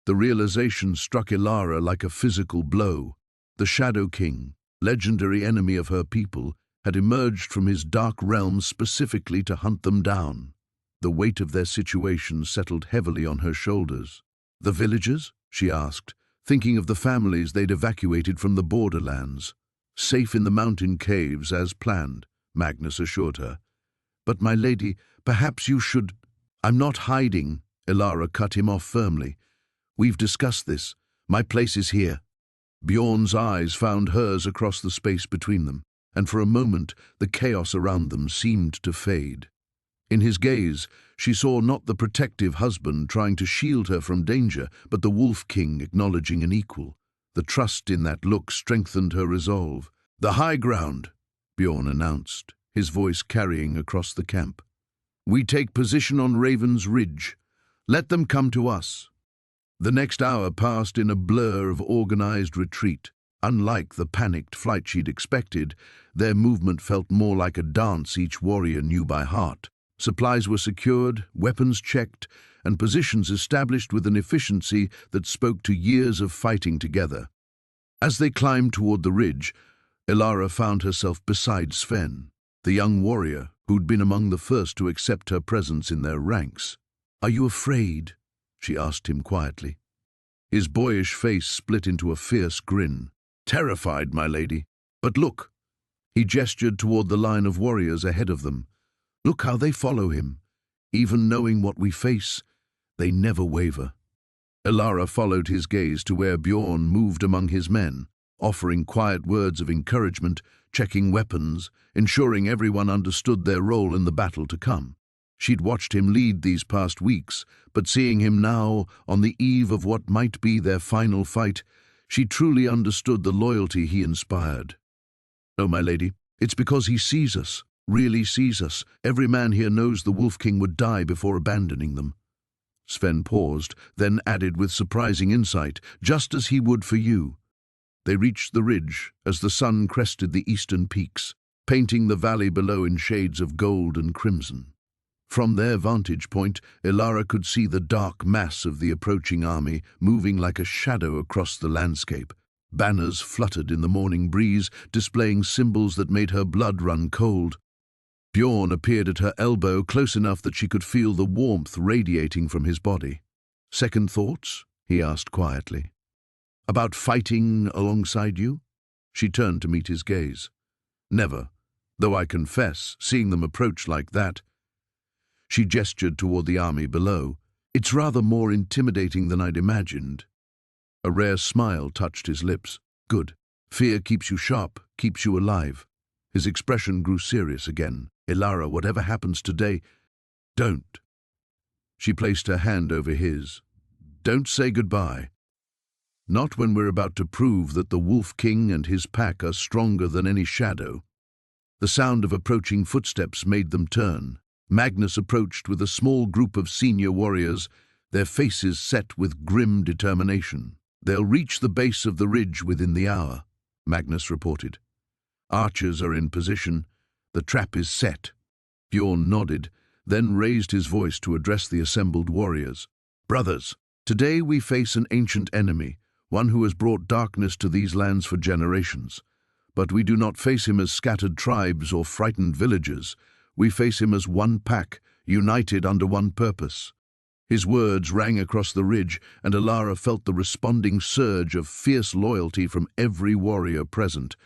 The realization struck Ilara like a physical blow. The Shadow King, legendary enemy of her people, had emerged from his dark realm specifically to hunt them down. The weight of their situation settled heavily on her shoulders. "The villagers?" she asked, thinking of the families they'd evacuated from the borderlands. "Safe in the mountain caves as planned," Magnus assured her. "But my lady, perhaps you should—" "I'm not hiding," Ilara cut him off firmly. "We've discussed this. My place is here." Bjorn's eyes found hers across the space between them, and for a moment the chaos around them seemed to fade. In his gaze, she saw not the protective husband trying to shield her from danger, but the Wolf King acknowledging an equal. The trust in that look strengthened her resolve. "The high ground," Bjorn announced, his voice carrying across the camp. "We take position on Raven's Ridge. Let them come to us." The next hour passed in a blur of organized retreat. Unlike the panicked flight she'd expected, their movement felt more like a dance each warrior knew by heart. Supplies were secured, weapons checked, and positions established with an efficiency that spoke to years of fighting together. As they climbed toward the ridge, Ilara found herself beside Sven, the young warrior who'd been among the first to accept her presence in their ranks. "Are you afraid?" she asked him quietly. His boyish face split into a fierce grin. "Terrified, my lady. But look." He gestured toward the line of warriors ahead of them. "Look how they follow him. Even knowing what we face, they never waver." Ilara followed his gaze to where Bjorn moved among his men, offering quiet words of encouragement, checking weapons, ensuring everyone understood their role in the battle to come. She'd watched him lead these past weeks, but seeing him now, on the eve of what might be their final fight, she truly understood the loyalty he inspired. "No, my lady, it's because he sees us, really sees us. Every man here knows the Wolf King would die before abandoning them." Sven paused, then added with surprising insight, "Just as he would for you." They reached the ridge as the sun crested the eastern peaks, painting the valley below in shades of gold and crimson. From their vantage point, Ilara could see the dark mass of the approaching army moving like a shadow across the landscape. Banners fluttered in the morning breeze, displaying symbols that made her blood run cold. Bjorn appeared at her elbow, close enough that she could feel the warmth radiating from his body. "Second thoughts?" he asked quietly. "About fighting alongside you?" She turned to meet his gaze. "Never, though I confess, seeing them approach like that—" She gestured toward the army below. "It's rather more intimidating than I'd imagined." A rare smile touched his lips. "Good. Fear keeps you sharp, keeps you alive." His expression grew serious again. "Ilara, whatever happens today, don't." She placed her hand over his. "Don't say goodbye. Not when we're about to prove that the Wolf King and his pack are stronger than any shadow." The sound of approaching footsteps made them turn. Magnus approached with a small group of senior warriors, their faces set with grim determination. "They'll reach the base of the ridge within the hour." Magnus reported. Archers are in position. The trap is set. Bjorn nodded, then raised his voice to address the assembled warriors. Brothers, today we face an ancient enemy, one who has brought darkness to these lands for generations. But we do not face him as scattered tribes or frightened villagers. We face him as one pack, united under one purpose. His words rang across the ridge, and Alara felt the responding surge of fierce loyalty from every warrior present.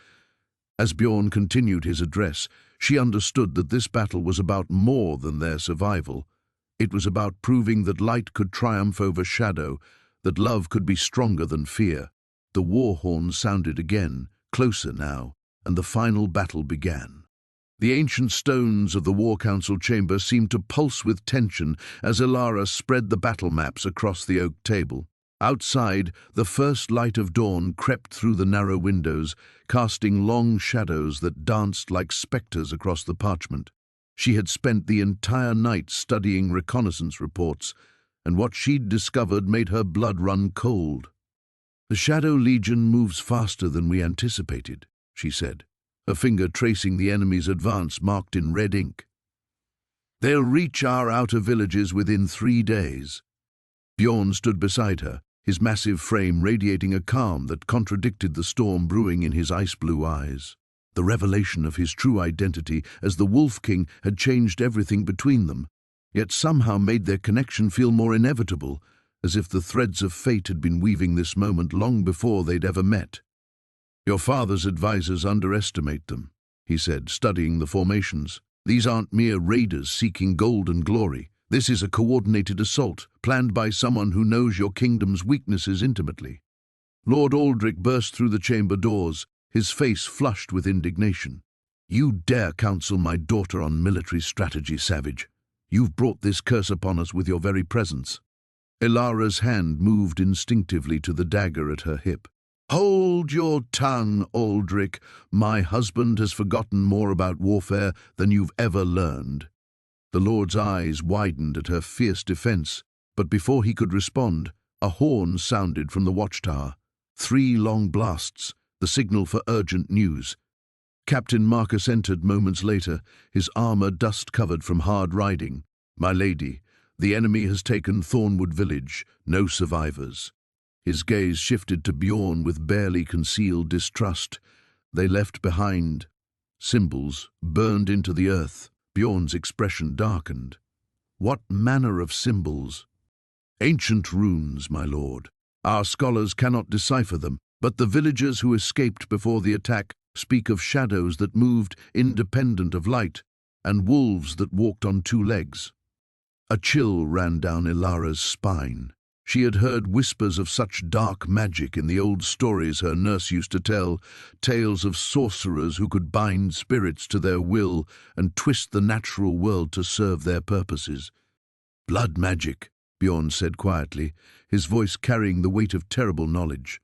As Bjorn continued his address, she understood that this battle was about more than their survival. It was about proving that light could triumph over shadow, that love could be stronger than fear. The war horn sounded again, closer now, and the final battle began. The ancient stones of the War Council chamber seemed to pulse with tension as Alara spread the battle maps across the oak table. Outside, the first light of dawn crept through the narrow windows, casting long shadows that danced like spectres across the parchment. She had spent the entire night studying reconnaissance reports, and what she'd discovered made her blood run cold. "The Shadow Legion moves faster than we anticipated," she said, her finger tracing the enemy's advance marked in red ink. "They'll reach our outer villages within 3 days." Bjorn stood beside her, his massive frame radiating a calm that contradicted the storm brewing in his ice-blue eyes. The revelation of his true identity as the Wolf King had changed everything between them, yet somehow made their connection feel more inevitable, as if the threads of fate had been weaving this moment long before they'd ever met. "Your father's advisors underestimate them," he said, studying the formations. "These aren't mere raiders seeking gold and glory. This is a coordinated assault, planned by someone who knows your kingdom's weaknesses intimately." Lord Aldrich burst through the chamber doors, his face flushed with indignation. "You dare counsel my daughter on military strategy, savage. You've brought this curse upon us with your very presence." Ilara's hand moved instinctively to the dagger at her hip. "Hold your tongue, Aldrich. My husband has forgotten more about warfare than you've ever learned." The Lord's eyes widened at her fierce defense, but before he could respond, a horn sounded from the watchtower. 3 long blasts, the signal for urgent news. Captain Marcus entered moments later, his armor dust-covered from hard riding. "My lady, the enemy has taken Thornwood village, no survivors." His gaze shifted to Bjorn with barely concealed distrust. "They left behind symbols burned into the earth." Bjorn's expression darkened. "What manner of symbols?" "Ancient runes, my lord. Our scholars cannot decipher them, but the villagers who escaped before the attack speak of shadows that moved independent of light, and wolves that walked on 2 legs. A chill ran down Ilara's spine. She had heard whispers of such dark magic in the old stories her nurse used to tell, tales of sorcerers who could bind spirits to their will and twist the natural world to serve their purposes. "Blood magic," Bjorn said quietly, his voice carrying the weight of terrible knowledge.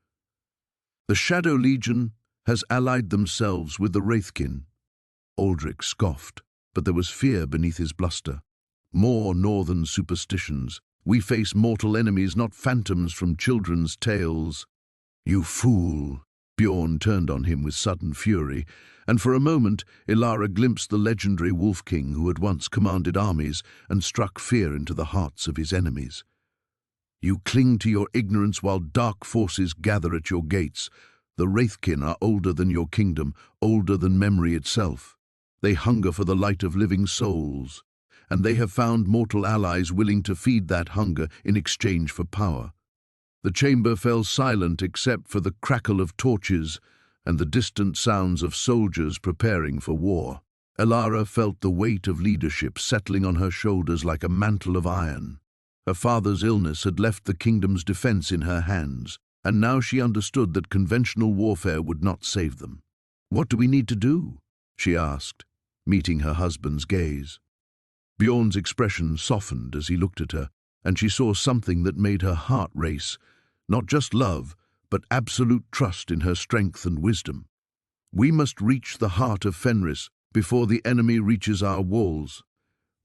"The Shadow Legion has allied themselves with the Wraithkin." Aldrich scoffed, but there was fear beneath his bluster. "More northern superstitions. We face mortal enemies, not phantoms from children's tales." "You fool!" Bjorn turned on him with sudden fury, and for a moment Ilara glimpsed the legendary Wolf King who had once commanded armies and struck fear into the hearts of his enemies. "You cling to your ignorance while dark forces gather at your gates. The Wraithkin are older than your kingdom, older than memory itself. They hunger for the light of living souls, and they have found mortal allies willing to feed that hunger in exchange for power." The chamber fell silent except for the crackle of torches and the distant sounds of soldiers preparing for war. Ilara felt the weight of leadership settling on her shoulders like a mantle of iron. Her father's illness had left the kingdom's defense in her hands, and now she understood that conventional warfare would not save them. "What do we need to do?" she asked, meeting her husband's gaze. Bjorn's expression softened as he looked at her, and she saw something that made her heart race, not just love, but absolute trust in her strength and wisdom. "We must reach the heart of Fenris before the enemy reaches our walls.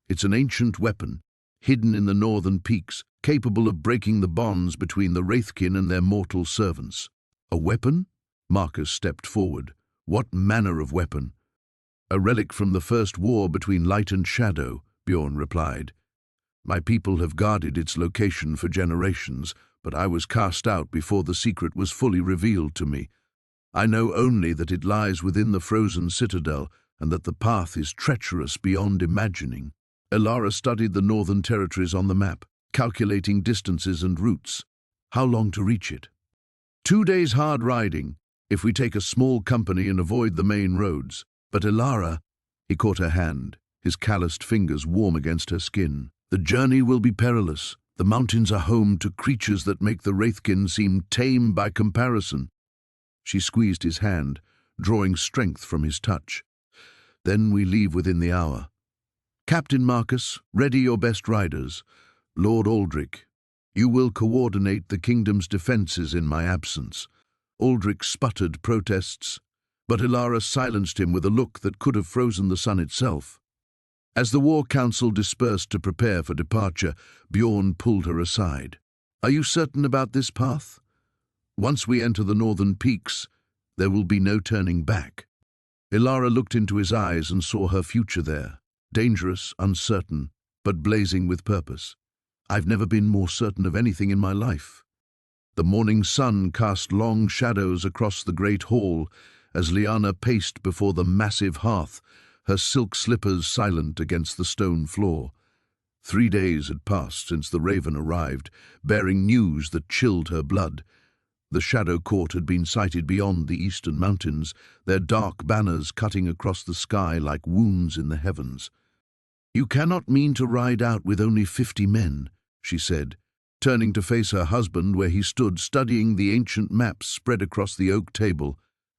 It's an ancient weapon, hidden in the northern peaks, capable of breaking the bonds between the Wraithkin and their mortal servants." "A weapon?" Marcus stepped forward. What manner of weapon? A relic from the first war between light and shadow, Bjorn replied. My people have guarded its location for generations, but I was cast out before the secret was fully revealed to me. I know only that it lies within the frozen citadel and that the path is treacherous beyond imagining. Elara studied the northern territories on the map, calculating distances and routes. How long to reach it? 2 days hard riding, if we take a small company and avoid the main roads. But Elara, he caught her hand, his calloused fingers warm against her skin. The journey will be perilous. The mountains are home to creatures that make the Wraithkin seem tame by comparison. She squeezed his hand, drawing strength from his touch. Then we leave within the hour. Captain Marcus, ready your best riders. Lord Aldrich, you will coordinate the kingdom's defences in my absence. Aldrich sputtered protests, but Elara silenced him with a look that could have frozen the sun itself. As the war council dispersed to prepare for departure, Bjorn pulled her aside. Are you certain about this path? Once we enter the northern peaks, there will be no turning back. Elara looked into his eyes and saw her future there, dangerous, uncertain, but blazing with purpose. I've never been more certain of anything in my life. The morning sun cast long shadows across the great hall as Liana paced before the massive hearth, her silk slippers silent against the stone floor. 3 days had passed since the raven arrived, bearing news that chilled her blood. The Shadow Court had been sighted beyond the eastern mountains, their dark banners cutting across the sky like wounds in the heavens. You cannot mean to ride out with only 50 men, she said, turning to face her husband where he stood studying the ancient maps spread across the oak table,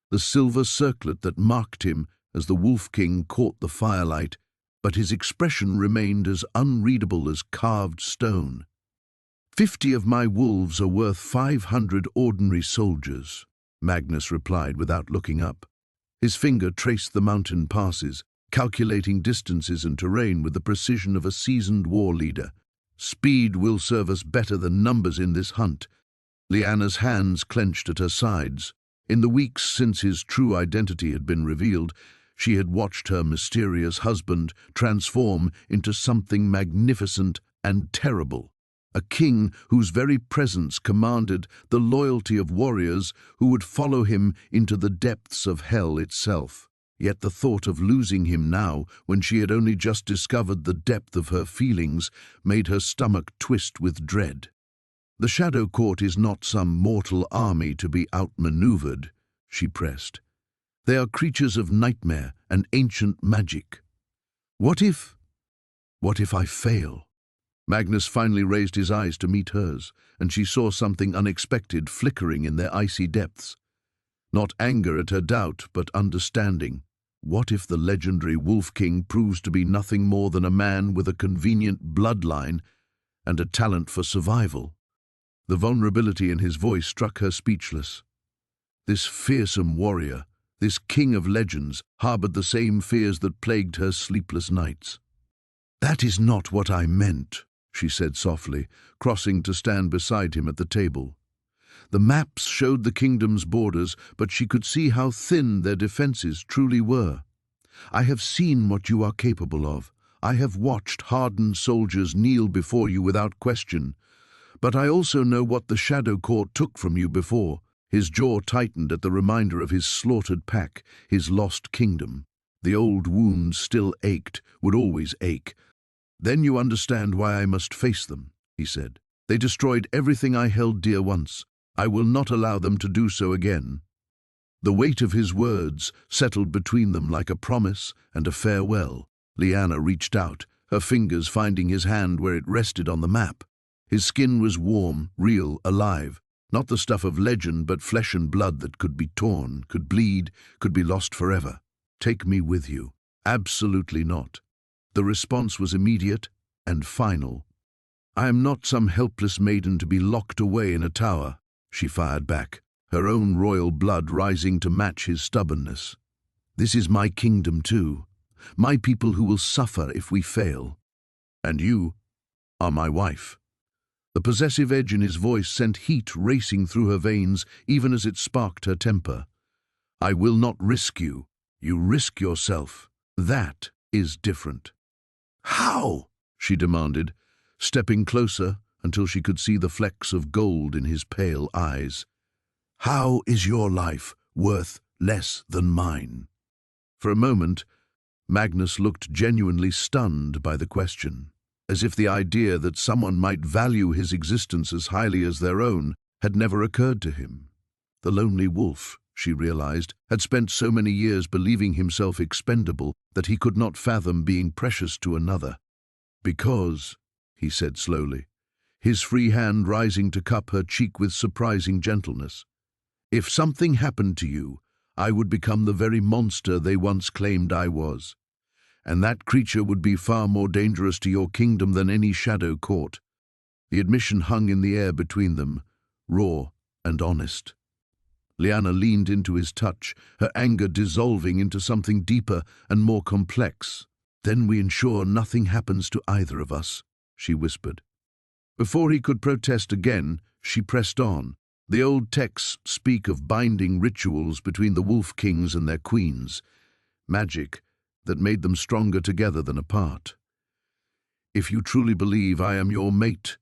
the silver circlet that marked him as the Wolf King caught the firelight, but his expression remained as unreadable as carved stone. 50 of my wolves are worth 500 ordinary soldiers, Magnus replied without looking up. His finger traced the mountain passes, calculating distances and terrain with the precision of a seasoned war leader. Speed will serve us better than numbers in this hunt. Liana's hands clenched at her sides. In the weeks since his true identity had been revealed, she had watched her mysterious husband transform into something magnificent and terrible. A king whose very presence commanded the loyalty of warriors who would follow him into the depths of hell itself. Yet the thought of losing him now, when she had only just discovered the depth of her feelings, made her stomach twist with dread. The Shadow Court is not some mortal army to be outmaneuvered, she pressed. They are creatures of nightmare and ancient magic. What if I fail? Magnus finally raised his eyes to meet hers, and she saw something unexpected flickering in their icy depths. Not anger at her doubt, but understanding. What if the legendary Wolf King proves to be nothing more than a man with a convenient bloodline and a talent for survival? The vulnerability in his voice struck her speechless. This fearsome warrior, this king of legends, harbored the same fears that plagued her sleepless nights. That is not what I meant, she said softly, crossing to stand beside him at the table. The maps showed the kingdom's borders, but she could see how thin their defenses truly were. I have seen what you are capable of. I have watched hardened soldiers kneel before you without question. But I also know what the Shadow Court took from you before. His jaw tightened at the reminder of his slaughtered pack, his lost kingdom. The old wounds still ached, would always ache. Then you understand why I must face them, he said. They destroyed everything I held dear once. I will not allow them to do so again. The weight of his words settled between them like a promise and a farewell. Liana reached out, her fingers finding his hand where it rested on the map. His skin was warm, real, alive. Not the stuff of legend, but flesh and blood that could be torn, could bleed, could be lost forever. Take me with you. Absolutely not. The response was immediate and final. I am not some helpless maiden to be locked away in a tower, she fired back, her own royal blood rising to match his stubbornness. This is my kingdom too, my people who will suffer if we fail. And you are my wife. The possessive edge in his voice sent heat racing through her veins even as it sparked her temper. I will not risk you. You risk yourself. That is different." "How?" she demanded, stepping closer until she could see the flecks of gold in his pale eyes. "How is your life worth less than mine?" For a moment, Magnus looked genuinely stunned by the question, as if the idea that someone might value his existence as highly as their own had never occurred to him. The lonely wolf, she realized, had spent so many years believing himself expendable that he could not fathom being precious to another. "Because," he said slowly, his free hand rising to cup her cheek with surprising gentleness, "if something happened to you, I would become the very monster they once claimed I was. And that creature would be far more dangerous to your kingdom than any shadow court." The admission hung in the air between them, raw and honest. Lyanna leaned into his touch, her anger dissolving into something deeper and more complex. "Then we ensure nothing happens to either of us," she whispered. Before he could protest again, she pressed on. The old texts speak of binding rituals between the wolf kings and their queens, magic that made them stronger together than apart. "If you truly believe I am your mate,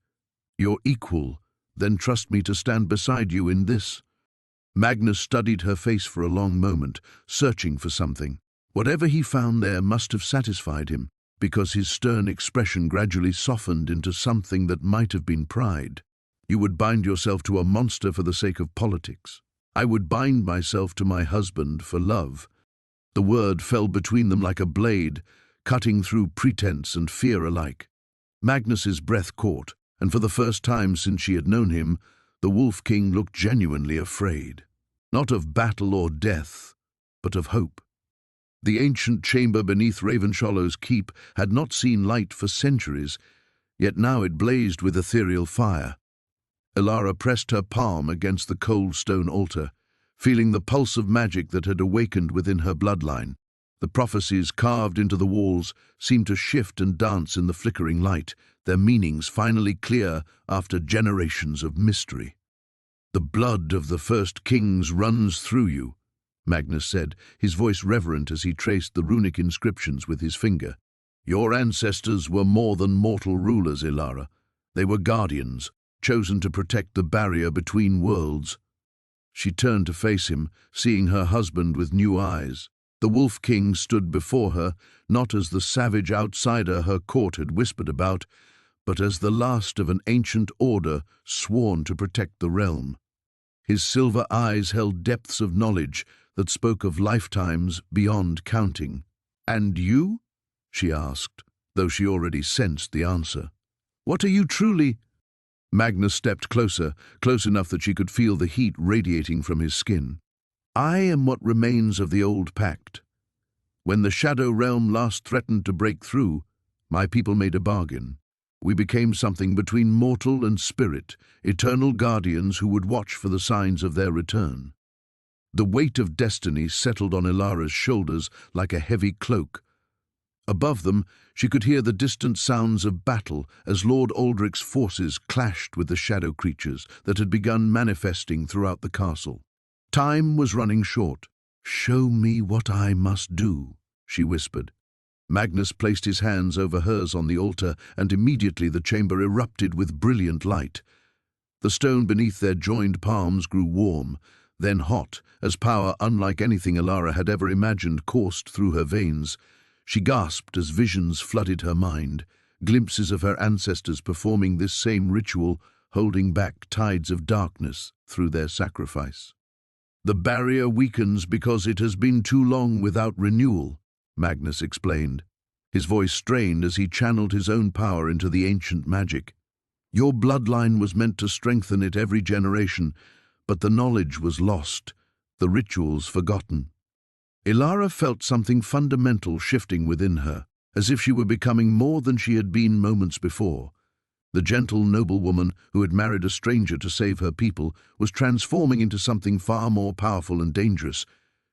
your equal, then trust me to stand beside you in this." Magnus studied her face for a long moment, searching for something. Whatever he found there must have satisfied him, because his stern expression gradually softened into something that might have been pride. "You would bind yourself to a monster for the sake of politics. I would bind myself to my husband for love." The word fell between them like a blade, cutting through pretense and fear alike. Magnus's breath caught, and for the first time since she had known him, the Wolf King looked genuinely afraid. Not of battle or death, but of hope. The ancient chamber beneath Ravenshallow's keep had not seen light for centuries, yet now it blazed with ethereal fire. Elara pressed her palm against the cold stone altar, feeling the pulse of magic that had awakened within her bloodline. The prophecies carved into the walls seemed to shift and dance in the flickering light, their meanings finally clear after generations of mystery. "The blood of the first kings runs through you," Magnus said, his voice reverent as he traced the runic inscriptions with his finger. "Your ancestors were more than mortal rulers, Elara. They were guardians, chosen to protect the barrier between worlds." She turned to face him, seeing her husband with new eyes. The Wolf King stood before her, not as the savage outsider her court had whispered about, but as the last of an ancient order sworn to protect the realm. His silver eyes held depths of knowledge that spoke of lifetimes beyond counting. "And you?" she asked, though she already sensed the answer. "What are you truly—" Magnus stepped closer, close enough that she could feel the heat radiating from his skin. "I am what remains of the old pact. When the Shadow Realm last threatened to break through, my people made a bargain. We became something between mortal and spirit, eternal guardians who would watch for the signs of their return." The weight of destiny settled on Elara's shoulders like a heavy cloak. Above them, she could hear the distant sounds of battle as Lord Aldrich's forces clashed with the shadow creatures that had begun manifesting throughout the castle. Time was running short. "Show me what I must do," she whispered. Magnus placed his hands over hers on the altar, and immediately the chamber erupted with brilliant light. The stone beneath their joined palms grew warm, then hot, as power unlike anything Elara had ever imagined coursed through her veins. She gasped as visions flooded her mind, glimpses of her ancestors performing this same ritual, holding back tides of darkness through their sacrifice. "The barrier weakens because it has been too long without renewal," Magnus explained. His voice strained as he channeled his own power into the ancient magic. "Your bloodline was meant to strengthen it every generation, but the knowledge was lost, the rituals forgotten." Elara felt something fundamental shifting within her, as if she were becoming more than she had been moments before. The gentle noblewoman who had married a stranger to save her people was transforming into something far more powerful and dangerous.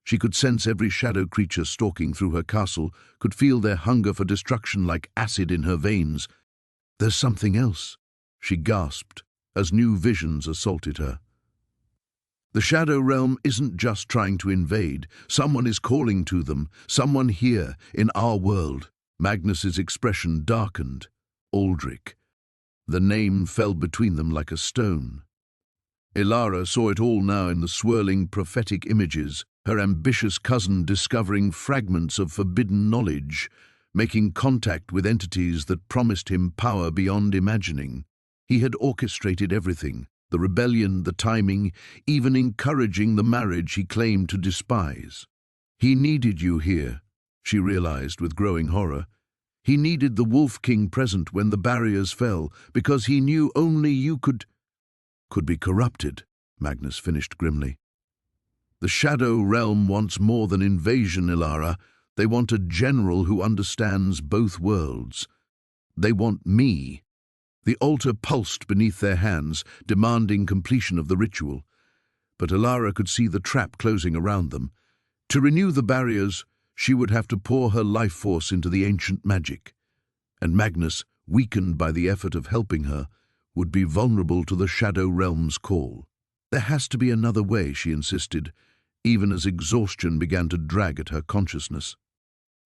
She could sense every shadow creature stalking through her castle, could feel their hunger for destruction like acid in her veins. "There's something else," she gasped, as new visions assaulted her. The Shadow Realm isn't just trying to invade. Someone is calling to them. Someone here, in our world. Magnus's expression darkened. Aldrich. The name fell between them like a stone. Elara saw it all now in the swirling prophetic images, her ambitious cousin discovering fragments of forbidden knowledge, making contact with entities that promised him power beyond imagining. He had orchestrated everything, the rebellion, the timing, even encouraging the marriage he claimed to despise. He needed you here, she realized with growing horror. He needed the Wolf King present when the barriers fell, because he knew only you could be corrupted, Magnus finished grimly. The Shadow Realm wants more than invasion, Elara. They want a general who understands both worlds. They want me. The altar pulsed beneath their hands, demanding completion of the ritual. But Elara could see the trap closing around them. To renew the barriers, she would have to pour her life force into the ancient magic. And Magnus, weakened by the effort of helping her, would be vulnerable to the Shadow Realm's call. There has to be another way, she insisted, even as exhaustion began to drag at her consciousness.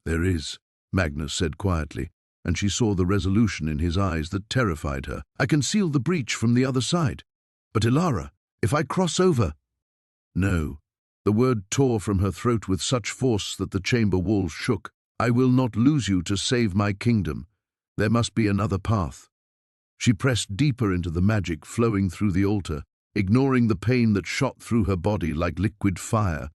There is, Magnus said quietly, and she saw the resolution in his eyes that terrified her. I can seal the breach from the other side. But Elara, if I cross over... No. The word tore from her throat with such force that the chamber walls shook. I will not lose you to save my kingdom. There must be another path. She pressed deeper into the magic flowing through the altar, ignoring the pain that shot through her body like liquid fire.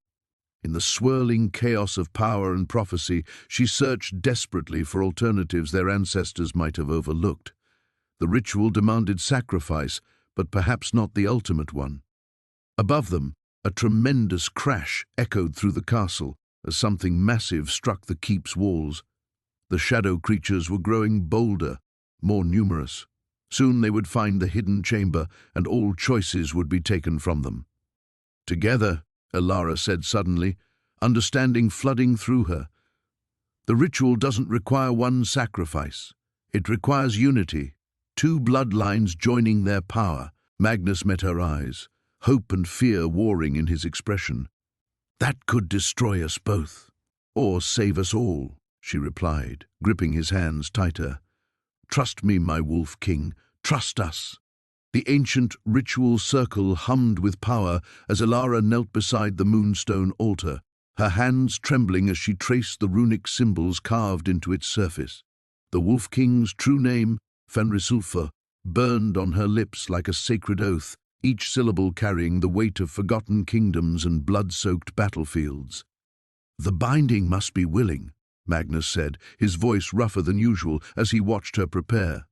In the swirling chaos of power and prophecy, she searched desperately for alternatives their ancestors might have overlooked. The ritual demanded sacrifice, but perhaps not the ultimate one. Above them, a tremendous crash echoed through the castle as something massive struck the keep's walls. The shadow creatures were growing bolder, more numerous. Soon they would find the hidden chamber, and all choices would be taken from them. Together, Elara said suddenly, understanding flooding through her. The ritual doesn't require one sacrifice. It requires unity, two bloodlines joining their power. Magnus met her eyes, hope and fear warring in his expression. That could destroy us both, or save us all, she replied, gripping his hands tighter. Trust me, my Wolf King, trust us. The ancient ritual circle hummed with power as Elara knelt beside the moonstone altar, her hands trembling as she traced the runic symbols carved into its surface. The Wolf King's true name, Fenrir, burned on her lips like a sacred oath, each syllable carrying the weight of forgotten kingdoms and blood-soaked battlefields. The binding must be willing, Magnus said, his voice rougher than usual as he watched her prepare.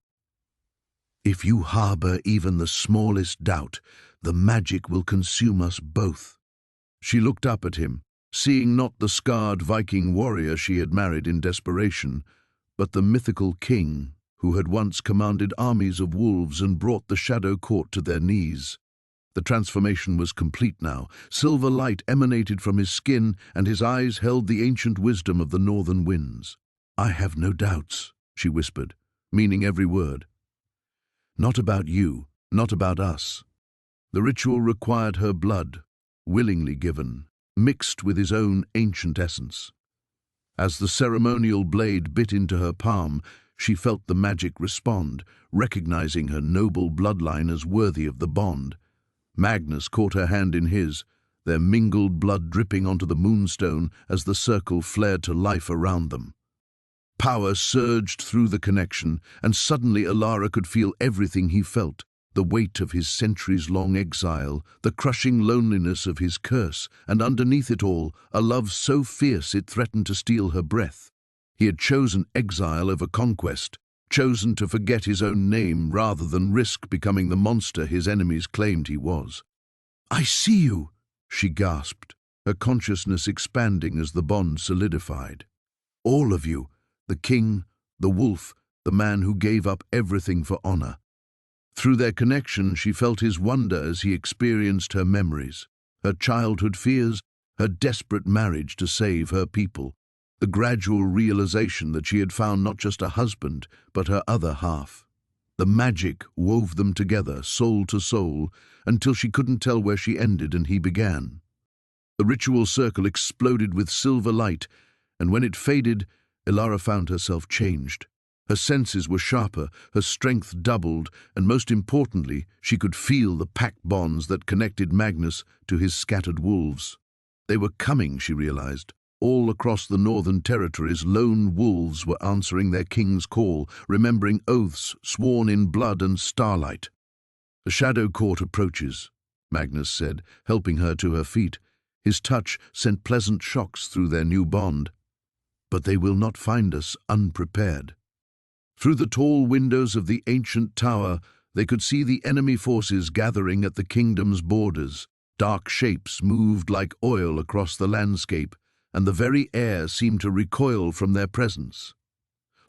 If you harbor even the smallest doubt, the magic will consume us both. She looked up at him, seeing not the scarred Viking warrior she had married in desperation, but the mythical king who had once commanded armies of wolves and brought the Shadow Court to their knees. The transformation was complete now. Silver light emanated from his skin, and his eyes held the ancient wisdom of the northern winds. I have no doubts, she whispered, meaning every word. Not about you, not about us. The ritual required her blood, willingly given, mixed with his own ancient essence. As the ceremonial blade bit into her palm, she felt the magic respond, recognizing her noble bloodline as worthy of the bond. Magnus caught her hand in his, their mingled blood dripping onto the moonstone as the circle flared to life around them. Power surged through the connection, and suddenly Elara could feel everything he felt, the weight of his centuries-long exile, the crushing loneliness of his curse, and underneath it all, a love so fierce it threatened to steal her breath. He had chosen exile over conquest, chosen to forget his own name rather than risk becoming the monster his enemies claimed he was. I see you, she gasped, her consciousness expanding as the bond solidified. All of you, the king, the wolf, the man who gave up everything for honor. Through their connection, she felt his wonder as he experienced her memories, her childhood fears, her desperate marriage to save her people, the gradual realization that she had found not just a husband, but her other half. The magic wove them together, soul to soul, until she couldn't tell where she ended and he began. The ritual circle exploded with silver light, and when it faded, Elara found herself changed. Her senses were sharper, her strength doubled, and most importantly, she could feel the pack bonds that connected Magnus to his scattered wolves. They were coming, she realized. All across the northern territories, lone wolves were answering their king's call, remembering oaths sworn in blood and starlight. "The Shadow Court approaches," Magnus said, helping her to her feet. His touch sent pleasant shocks through their new bond. "But they will not find us unprepared." Through the tall windows of the ancient tower, they could see the enemy forces gathering at the kingdom's borders. Dark shapes moved like oil across the landscape, and the very air seemed to recoil from their presence.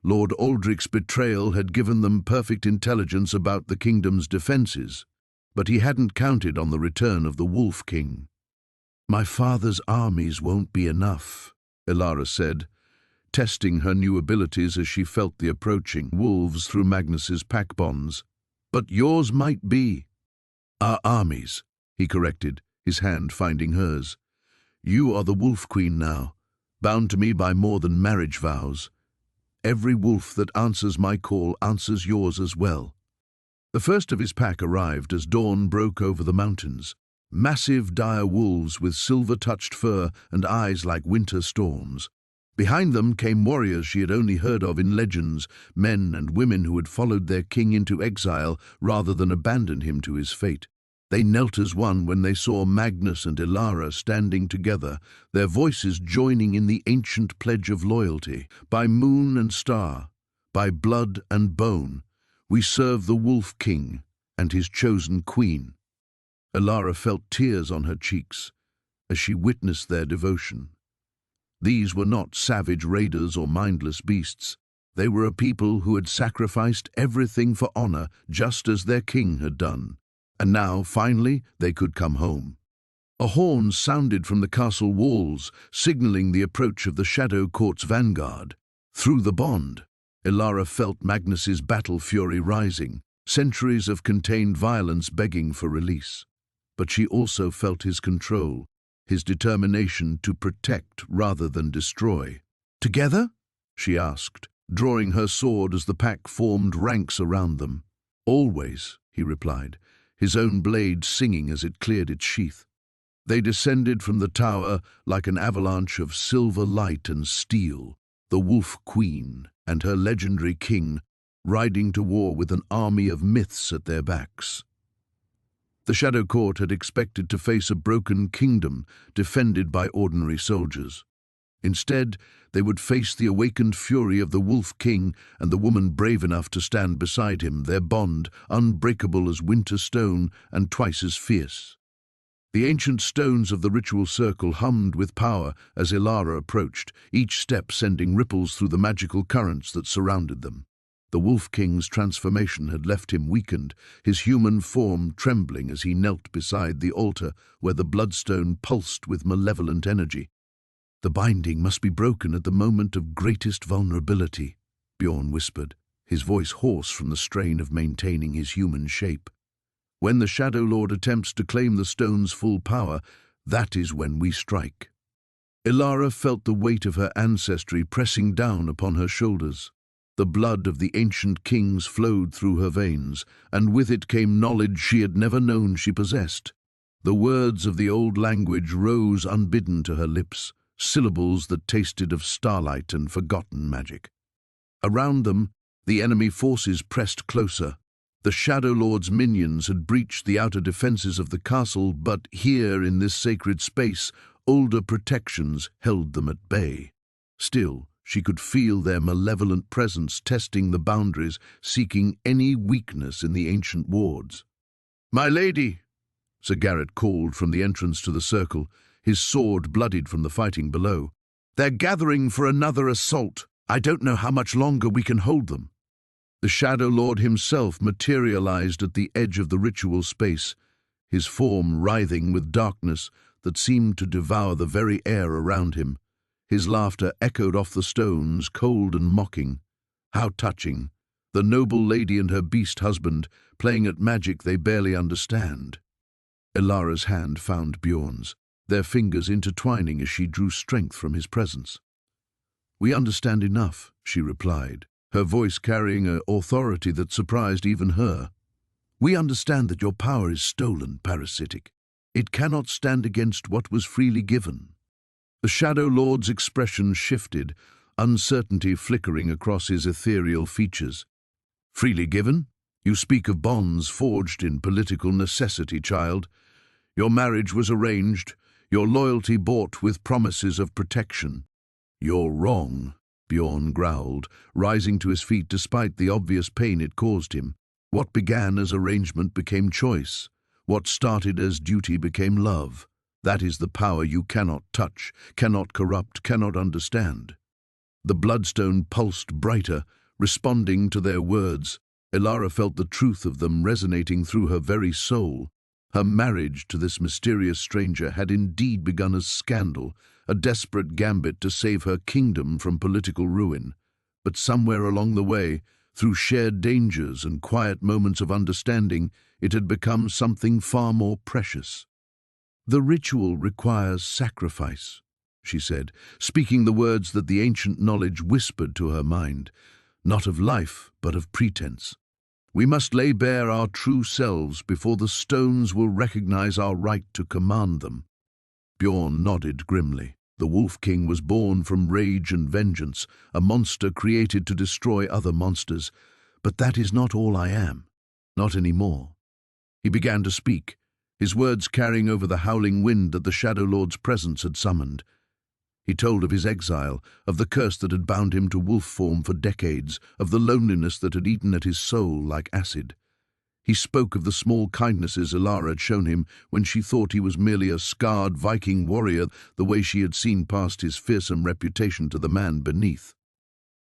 Lord Aldrich's betrayal had given them perfect intelligence about the kingdom's defenses, but he hadn't counted on the return of the Wolf King. "My father's armies won't be enough," Elara said, testing her new abilities as she felt the approaching wolves through Magnus's pack bonds. "But yours might be." "Our armies," he corrected, his hand finding hers. "You are the Wolf Queen now, bound to me by more than marriage vows. Every wolf that answers my call answers yours as well." The first of his pack arrived as dawn broke over the mountains. Massive, dire wolves with silver-touched fur and eyes like winter storms. Behind them came warriors she had only heard of in legends, men and women who had followed their king into exile rather than abandon him to his fate. They knelt as one when they saw Magnus and Elara standing together, their voices joining in the ancient pledge of loyalty. "By moon and star, by blood and bone, we serve the Wolf King and his chosen queen." Elara felt tears on her cheeks as she witnessed their devotion. These were not savage raiders or mindless beasts. They were a people who had sacrificed everything for honor, just as their king had done. And now, finally, they could come home. A horn sounded from the castle walls, signaling the approach of the Shadow Court's vanguard. Through the bond, Elara felt Magnus's battle fury rising, centuries of contained violence begging for release. But she also felt his control, his determination to protect rather than destroy. "Together?" she asked, drawing her sword as the pack formed ranks around them. "Always," he replied, his own blade singing as it cleared its sheath. They descended from the tower like an avalanche of silver light and steel, the Wolf Queen and her legendary king riding to war with an army of myths at their backs. The Shadow Court had expected to face a broken kingdom defended by ordinary soldiers. Instead, they would face the awakened fury of the Wolf King and the woman brave enough to stand beside him, their bond unbreakable as winter stone and twice as fierce. The ancient stones of the ritual circle hummed with power as Elara approached, each step sending ripples through the magical currents that surrounded them. The Wolf King's transformation had left him weakened, his human form trembling as he knelt beside the altar where the bloodstone pulsed with malevolent energy. "The binding must be broken at the moment of greatest vulnerability," Bjorn whispered, his voice hoarse from the strain of maintaining his human shape. "When the Shadow Lord attempts to claim the stone's full power, that is when we strike." Elara felt the weight of her ancestry pressing down upon her shoulders. The blood of the ancient kings flowed through her veins, and with it came knowledge she had never known she possessed. The words of the old language rose unbidden to her lips, syllables that tasted of starlight and forgotten magic. Around them, the enemy forces pressed closer. The Shadow Lord's minions had breached the outer defenses of the castle, but here in this sacred space, older protections held them at bay. Still, she could feel their malevolent presence testing the boundaries, seeking any weakness in the ancient wards. "My lady," Sir Garrett called from the entrance to the circle, his sword bloodied from the fighting below. "They're gathering for another assault. I don't know how much longer we can hold them." The Shadow Lord himself materialized at the edge of the ritual space, his form writhing with darkness that seemed to devour the very air around him. His laughter echoed off the stones, cold and mocking. How touching, The noble lady and her beast husband, playing at magic they barely understand. Elara's hand found Bjorn's, their fingers intertwining as she drew strength from his presence. "We understand enough," she replied, her voice carrying an authority that surprised even her. "We understand that your power is stolen, parasitic. It cannot stand against what was freely given." The Shadow Lord's expression shifted, uncertainty flickering across his ethereal features. "Freely given? You speak of bonds forged in political necessity, child. Your marriage was arranged, your loyalty bought with promises of protection." "You're wrong," Bjorn growled, rising to his feet despite the obvious pain it caused him. "What began as arrangement became choice. What started as duty became love. That is the power you cannot touch, cannot corrupt, cannot understand." The bloodstone pulsed brighter, responding to their words. Elara felt the truth of them resonating through her very soul. Her marriage to this mysterious stranger had indeed begun as scandal, a desperate gambit to save her kingdom from political ruin. But somewhere along the way, through shared dangers and quiet moments of understanding, it had become something far more precious. "The ritual requires sacrifice," she said, speaking the words that the ancient knowledge whispered to her mind. "Not of life, but of pretense. We must lay bare our true selves before the stones will recognize our right to command them." Bjorn nodded grimly. The Wolf King was born from rage and vengeance, a monster created to destroy other monsters. "But that is not all I am. Not anymore." He began to speak, his words carrying over the howling wind that the Shadow Lord's presence had summoned. He told of his exile, of the curse that had bound him to wolf form for decades, of the loneliness that had eaten at his soul like acid. He spoke of the small kindnesses Elara had shown him when she thought he was merely a scarred Viking warrior, the way she had seen past his fearsome reputation to the man beneath.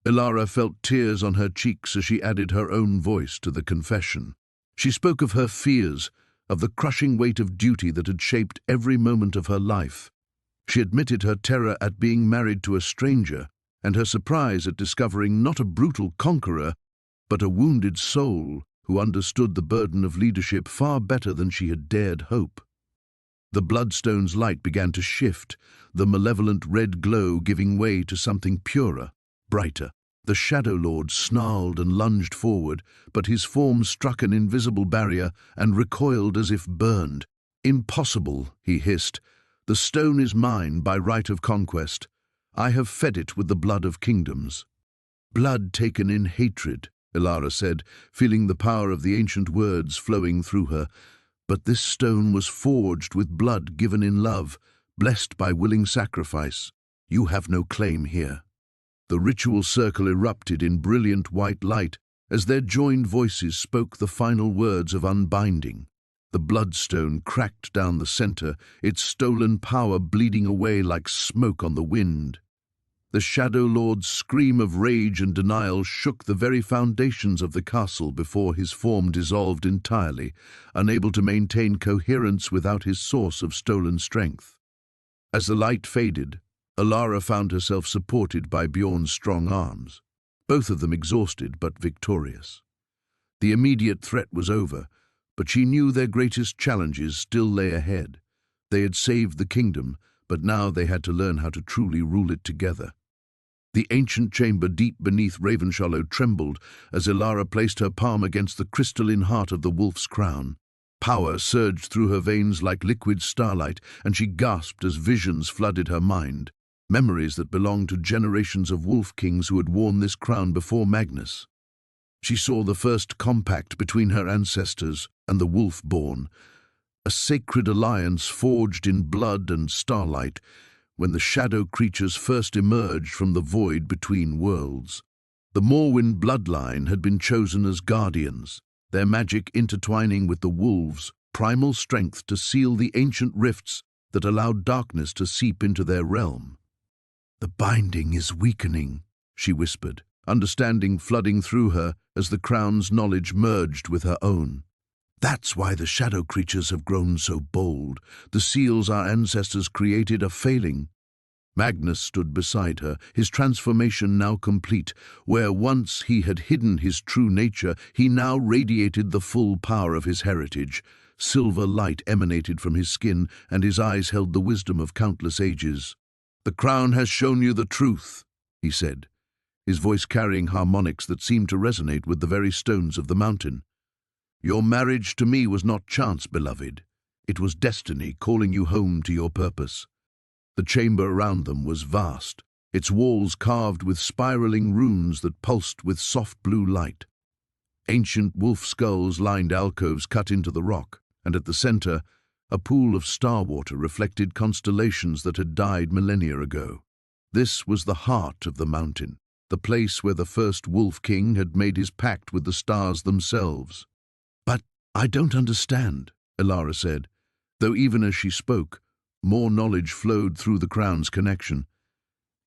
Elara felt tears on her cheeks as she added her own voice to the confession. She spoke of her fears, of the crushing weight of duty that had shaped every moment of her life. She admitted her terror at being married to a stranger, and her surprise at discovering not a brutal conqueror, but a wounded soul who understood the burden of leadership far better than she had dared hope. The bloodstone's light began to shift, the malevolent red glow giving way to something purer, brighter. The Shadow Lord snarled and lunged forward, but his form struck an invisible barrier and recoiled as if burned. "Impossible," he hissed. "The stone is mine by right of conquest. I have fed it with the blood of kingdoms." "Blood taken in hatred," Elara said, feeling the power of the ancient words flowing through her. "But this stone was forged with blood given in love, blessed by willing sacrifice. You have no claim here." The ritual circle erupted in brilliant white light as their joined voices spoke the final words of unbinding. The bloodstone cracked down the center, its stolen power bleeding away like smoke on the wind. The Shadow Lord's scream of rage and denial shook the very foundations of the castle before his form dissolved entirely, unable to maintain coherence without his source of stolen strength. As the light faded, Elara found herself supported by Bjorn's strong arms, both of them exhausted but victorious. The immediate threat was over, but she knew their greatest challenges still lay ahead. They had saved the kingdom, but now they had to learn how to truly rule it together. The ancient chamber deep beneath Ravenscroft trembled as Elara placed her palm against the crystalline heart of the wolf's crown. Power surged through her veins like liquid starlight, and she gasped as visions flooded her mind, memories that belonged to generations of wolf kings who had worn this crown before Magnus. She saw the first compact between her ancestors and the wolf-born, a sacred alliance forged in blood and starlight, when the shadow creatures first emerged from the void between worlds. The Morwen bloodline had been chosen as guardians, their magic intertwining with the wolves' primal strength to seal the ancient rifts that allowed darkness to seep into their realm. "The binding is weakening," she whispered, understanding flooding through her as the crown's knowledge merged with her own. "That's why the shadow creatures have grown so bold. The seals our ancestors created are failing." Magnus stood beside her, his transformation now complete. Where once he had hidden his true nature, he now radiated the full power of his heritage. Silver light emanated from his skin, and his eyes held the wisdom of countless ages. "The crown has shown you the truth," he said, his voice carrying harmonics that seemed to resonate with the very stones of the mountain. "Your marriage to me was not chance, beloved. It was destiny calling you home to your purpose." The chamber around them was vast, its walls carved with spiraling runes that pulsed with soft blue light. Ancient wolf skulls lined alcoves cut into the rock, and at the center, a pool of star water reflected constellations that had died millennia ago. This was the heart of the mountain, the place where the first Wolf King had made his pact with the stars themselves. "But I don't understand," Elara said, though even as she spoke, more knowledge flowed through the crown's connection.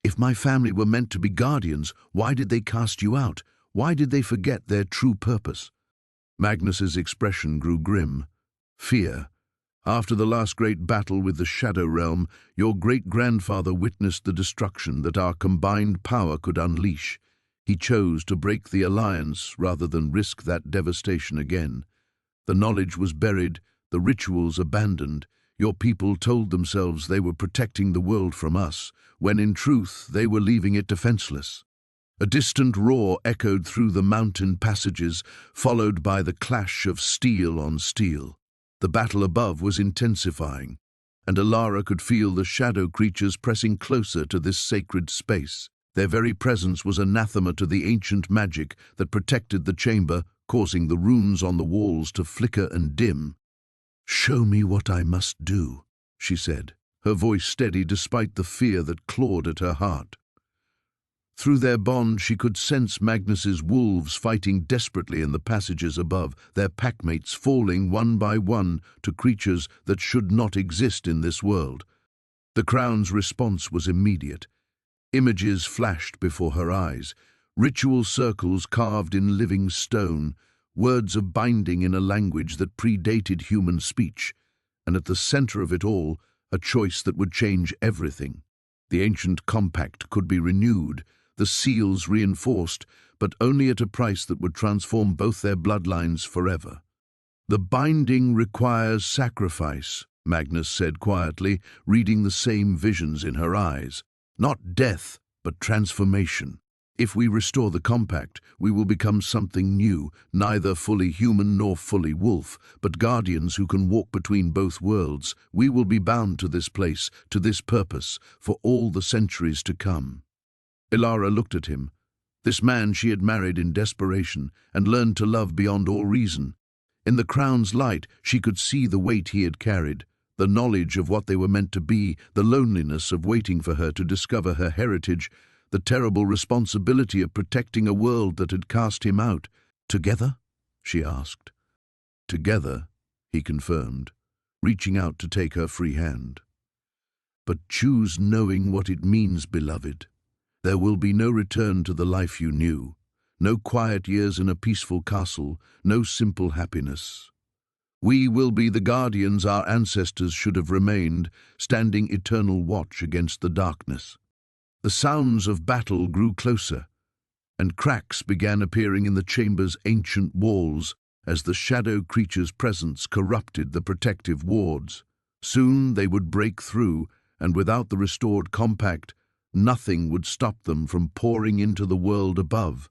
"If my family were meant to be guardians, why did they cast you out? Why did they forget their true purpose?" Magnus's expression grew grim. "Fear. After the last great battle with the Shadow Realm, your great-grandfather witnessed the destruction that our combined power could unleash. He chose to break the alliance rather than risk that devastation again. The knowledge was buried, the rituals abandoned. Your people told themselves they were protecting the world from us, when in truth they were leaving it defenseless." A distant roar echoed through the mountain passages, followed by the clash of steel on steel. The battle above was intensifying, and Elara could feel the shadow creatures pressing closer to this sacred space. Their very presence was anathema to the ancient magic that protected the chamber, causing the runes on the walls to flicker and dim. "Show me what I must do," she said, her voice steady despite the fear that clawed at her heart. Through their bond she could sense Magnus's wolves fighting desperately in the passages above, their packmates falling one by one to creatures that should not exist in this world. The crown's response was immediate. Images flashed before her eyes, ritual circles carved in living stone, words of binding in a language that predated human speech, and at the center of it all, a choice that would change everything. The ancient compact could be renewed, the seals reinforced, but only at a price that would transform both their bloodlines forever. "The binding requires sacrifice," Magnus said quietly, reading the same visions in her eyes. "Not death, but transformation. If we restore the compact, we will become something new, neither fully human nor fully wolf, but guardians who can walk between both worlds. We will be bound to this place, to this purpose, for all the centuries to come." Elara looked at him, this man she had married in desperation and learned to love beyond all reason. In the crown's light, she could see the weight he had carried, the knowledge of what they were meant to be, the loneliness of waiting for her to discover her heritage, the terrible responsibility of protecting a world that had cast him out. "Together?" she asked. "Together," he confirmed, reaching out to take her free hand. "But choose knowing what it means, beloved. There will be no return to the life you knew, no quiet years in a peaceful castle, no simple happiness. We will be the guardians our ancestors should have remained, standing eternal watch against the darkness." The sounds of battle grew closer, and cracks began appearing in the chamber's ancient walls as the shadow creature's presence corrupted the protective wards. Soon they would break through, and without the restored compact, nothing would stop them from pouring into the world above.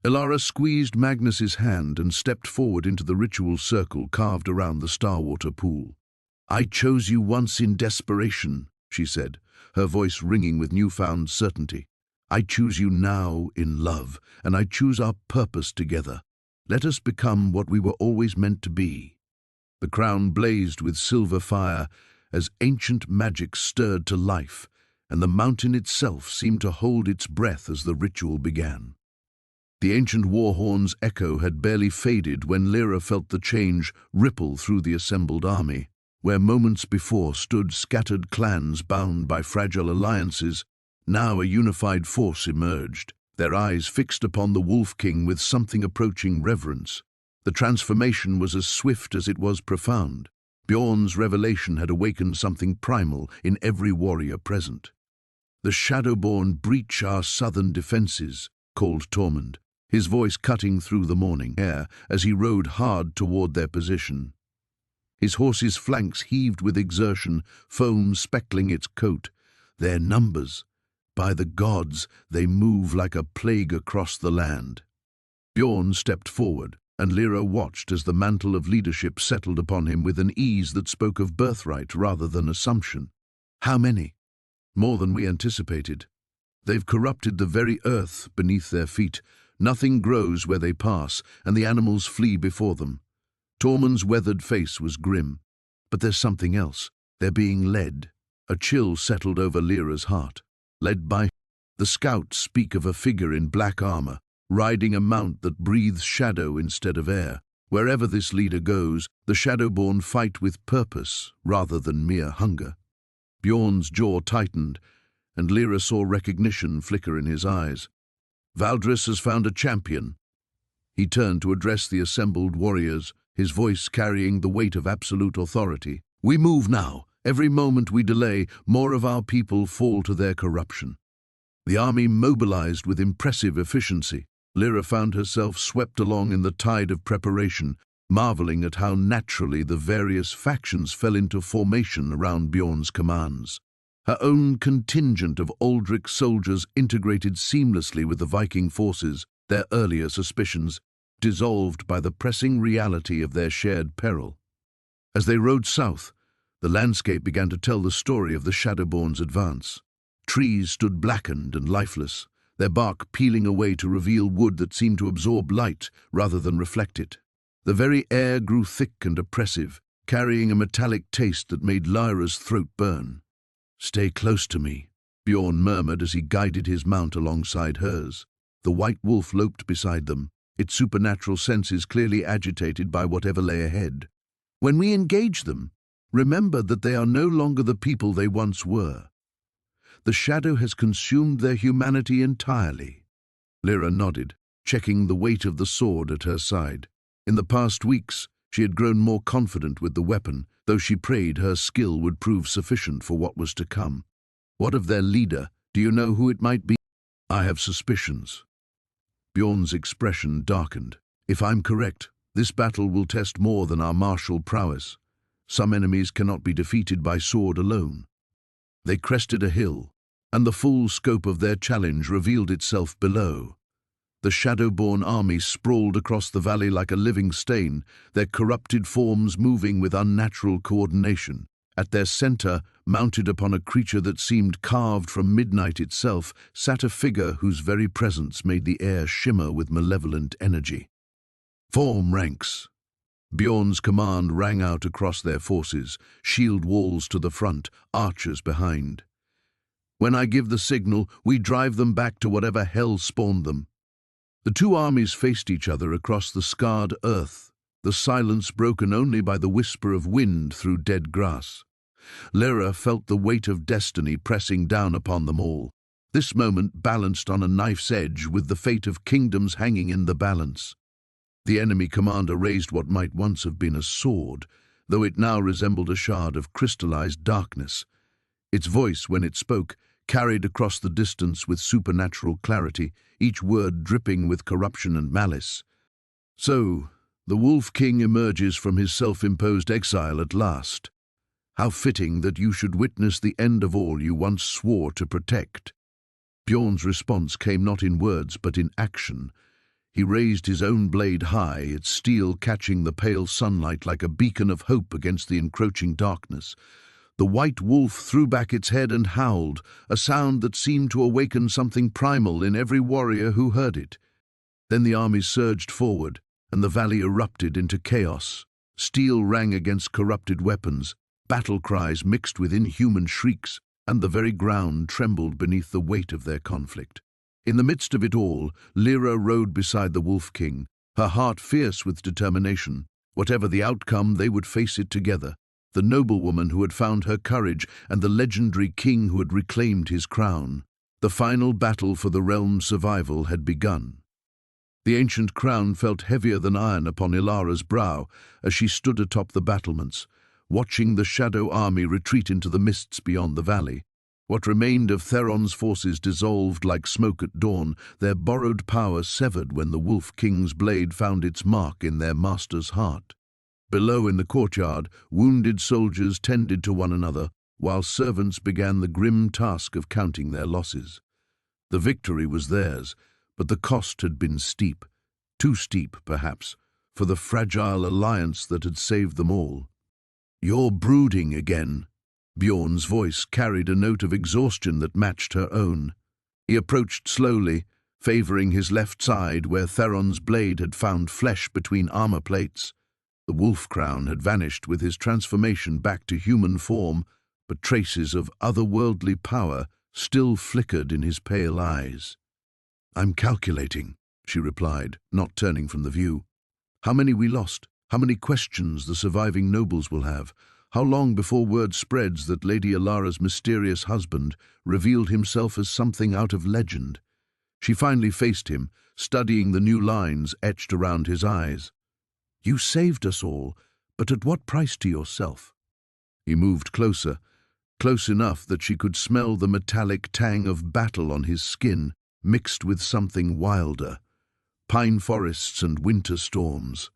Elara squeezed Magnus's hand and stepped forward into the ritual circle carved around the starwater pool. "I chose you once in desperation," she said, her voice ringing with newfound certainty. "I choose you now in love, and I choose our purpose together. Let us become what we were always meant to be." The crown blazed with silver fire as ancient magic stirred to life, and the mountain itself seemed to hold its breath as the ritual began. The ancient war horn's echo had barely faded when Lyra felt the change ripple through the assembled army. Where moments before stood scattered clans bound by fragile alliances, now a unified force emerged, their eyes fixed upon the Wolf King with something approaching reverence. The transformation was as swift as it was profound. Bjorn's revelation had awakened something primal in every warrior present. "The Shadowborn breach our southern defences," called Tormund, his voice cutting through the morning air as he rode hard toward their position. His horse's flanks heaved with exertion, foam speckling its coat. "Their numbers! By the gods, they move like a plague across the land." Bjorn stepped forward, and Lyra watched as the mantle of leadership settled upon him with an ease that spoke of birthright rather than assumption. "How many?" "More than we anticipated. They've corrupted the very earth beneath their feet. Nothing grows where they pass, and the animals flee before them." Tormund's weathered face was grim. "But there's something else. They're being led." A chill settled over Lyra's heart. Led by... The scouts speak of a figure in black armor, riding a mount that breathes shadow instead of air. Wherever this leader goes, the Shadowborn fight with purpose rather than mere hunger. Bjorn's jaw tightened, and Lyra saw recognition flicker in his eyes. "Valdris has found a champion." He turned to address the assembled warriors, his voice carrying the weight of absolute authority. "We move now. Every moment we delay, more of our people fall to their corruption." The army mobilized with impressive efficiency. Lyra found herself swept along in the tide of preparation, marveling at how naturally the various factions fell into formation around Bjorn's commands. Her own contingent of Aldrich soldiers integrated seamlessly with the Viking forces, their earlier suspicions dissolved by the pressing reality of their shared peril. As they rode south, the landscape began to tell the story of the Shadowborn's advance. Trees stood blackened and lifeless, their bark peeling away to reveal wood that seemed to absorb light rather than reflect it. The very air grew thick and oppressive, carrying a metallic taste that made Lyra's throat burn. "Stay close to me," Bjorn murmured as he guided his mount alongside hers. The white wolf loped beside them, its supernatural senses clearly agitated by whatever lay ahead. "When we engage them, remember that they are no longer the people they once were. The shadow has consumed their humanity entirely." Lyra nodded, checking the weight of the sword at her side. In the past weeks, she had grown more confident with the weapon, though she prayed her skill would prove sufficient for what was to come. "What of their leader? Do you know who it might be?" "I have suspicions." Bjorn's expression darkened. "If I'm correct, this battle will test more than our martial prowess. Some enemies cannot be defeated by sword alone." They crested a hill, and the full scope of their challenge revealed itself below. The Shadowborn army sprawled across the valley like a living stain, their corrupted forms moving with unnatural coordination. At their center, mounted upon a creature that seemed carved from midnight itself, sat a figure whose very presence made the air shimmer with malevolent energy. "Form ranks." Bjorn's command rang out across their forces, shield walls to the front, archers behind. "When I give the signal, we drive them back to whatever hell spawned them." The two armies faced each other across the scarred earth, the silence broken only by the whisper of wind through dead grass. Lyra felt the weight of destiny pressing down upon them all. This moment balanced on a knife's edge, with the fate of kingdoms hanging in the balance. The enemy commander raised what might once have been a sword, though it now resembled a shard of crystallized darkness. Its voice, when it spoke, carried across the distance with supernatural clarity, each word dripping with corruption and malice. "So, the Wolf King emerges from his self-imposed exile at last. How fitting that you should witness the end of all you once swore to protect." Bjorn's response came not in words but in action. He raised his own blade high, its steel catching the pale sunlight like a beacon of hope against the encroaching darkness. The white wolf threw back its head and howled, a sound that seemed to awaken something primal in every warrior who heard it. Then the army surged forward, and the valley erupted into chaos. Steel rang against corrupted weapons, battle cries mixed with inhuman shrieks, and the very ground trembled beneath the weight of their conflict. In the midst of it all, Lyra rode beside the Wolf King, her heart fierce with determination. Whatever the outcome, they would face it together. The noblewoman who had found her courage, and the legendary king who had reclaimed his crown. The final battle for the realm's survival had begun. The ancient crown felt heavier than iron upon Ilara's brow as she stood atop the battlements, watching the shadow army retreat into the mists beyond the valley. What remained of Theron's forces dissolved like smoke at dawn, their borrowed power severed when the Wolf King's blade found its mark in their master's heart. Below in the courtyard, wounded soldiers tended to one another, while servants began the grim task of counting their losses. The victory was theirs, but the cost had been steep, too steep, perhaps, for the fragile alliance that had saved them all. "You're brooding again." Bjorn's voice carried a note of exhaustion that matched her own. He approached slowly, favoring his left side where Theron's blade had found flesh between armor plates. The wolf crown had vanished with his transformation back to human form, but traces of otherworldly power still flickered in his pale eyes. "I'm calculating," she replied, not turning from the view. "How many we lost? How many questions the surviving nobles will have? How long before word spreads that Lady Alara's mysterious husband revealed himself as something out of legend?" She finally faced him, studying the new lines etched around his eyes. "You saved us all, but at what price to yourself?" He moved closer, close enough that she could smell the metallic tang of battle on his skin, mixed with something wilder, pine forests and winter storms.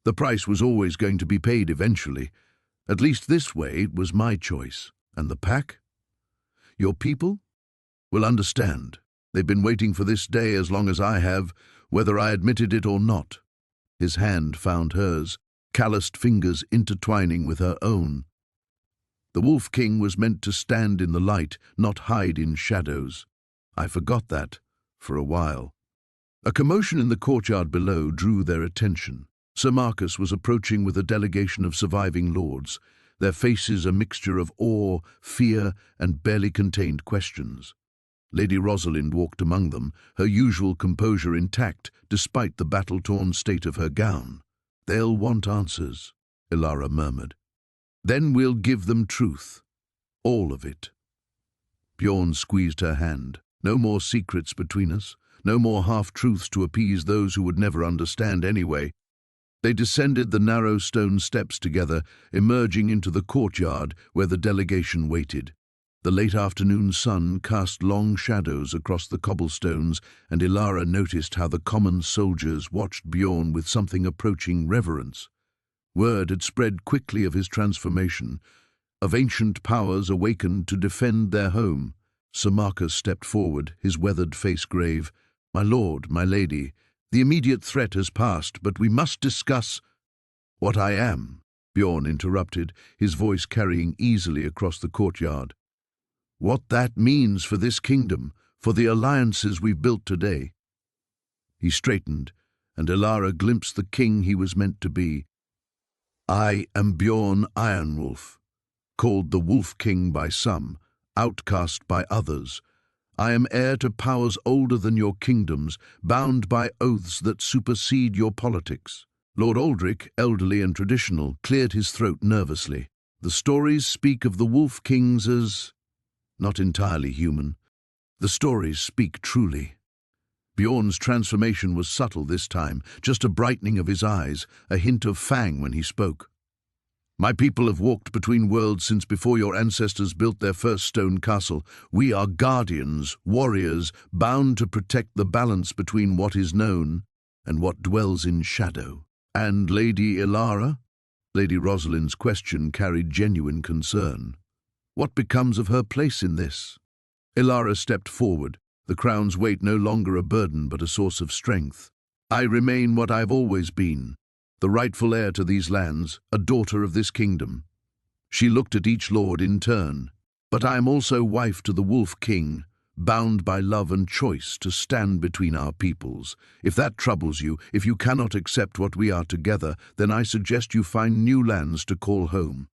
The price was always going to be paid eventually. At least this way it was my choice. And the pack? Your people? Will understand. They've been waiting for this day as long as I have, whether I admitted it or not. His hand found hers, calloused fingers intertwining with her own. The Wolf King was meant to stand in the light, not hide in shadows. I forgot that, for a while. A commotion in the courtyard below drew their attention. Sir Marcus was approaching with a delegation of surviving lords, their faces a mixture of awe, fear, and barely contained questions. Lady Rosalind walked among them, her usual composure intact despite the battle-torn state of her gown. "They'll want answers," Elara murmured. "Then we'll give them truth. All of it." Bjorn squeezed her hand. "No more secrets between us, no more half-truths to appease those who would never understand anyway." They descended the narrow stone steps together, emerging into the courtyard where the delegation waited. The late afternoon sun cast long shadows across the cobblestones, and Elara noticed how the common soldiers watched Bjorn with something approaching reverence. Word had spread quickly of his transformation, of ancient powers awakened to defend their home. Sir Marcus stepped forward, his weathered face grave. "My lord, my lady, the immediate threat has passed, but we must discuss—" "What I am," Bjorn interrupted, his voice carrying easily across the courtyard. "What that means for this kingdom, for the alliances we've built today." He straightened, and Elara glimpsed the king he was meant to be. "I am Bjorn Ironwolf, called the Wolf King by some, outcast by others. I am heir to powers older than your kingdoms, bound by oaths that supersede your politics." Lord Aldrich, elderly and traditional, cleared his throat nervously. "The stories speak of the Wolf Kings as not entirely human. The stories speak truly." Bjorn's transformation was subtle this time, just a brightening of his eyes, a hint of fang when he spoke. "My people have walked between worlds since before your ancestors built their first stone castle. We are guardians, warriors, bound to protect the balance between what is known and what dwells in shadow." "And Lady Elara?" Lady Rosalind's question carried genuine concern. "What becomes of her place in this?" Elara stepped forward, the crown's weight no longer a burden but a source of strength. "I remain what I've always been, the rightful heir to these lands, a daughter of this kingdom." She looked at each lord in turn. "But I am also wife to the Wolf King, bound by love and choice to stand between our peoples. If that troubles you, if you cannot accept what we are together, then I suggest you find new lands to call home."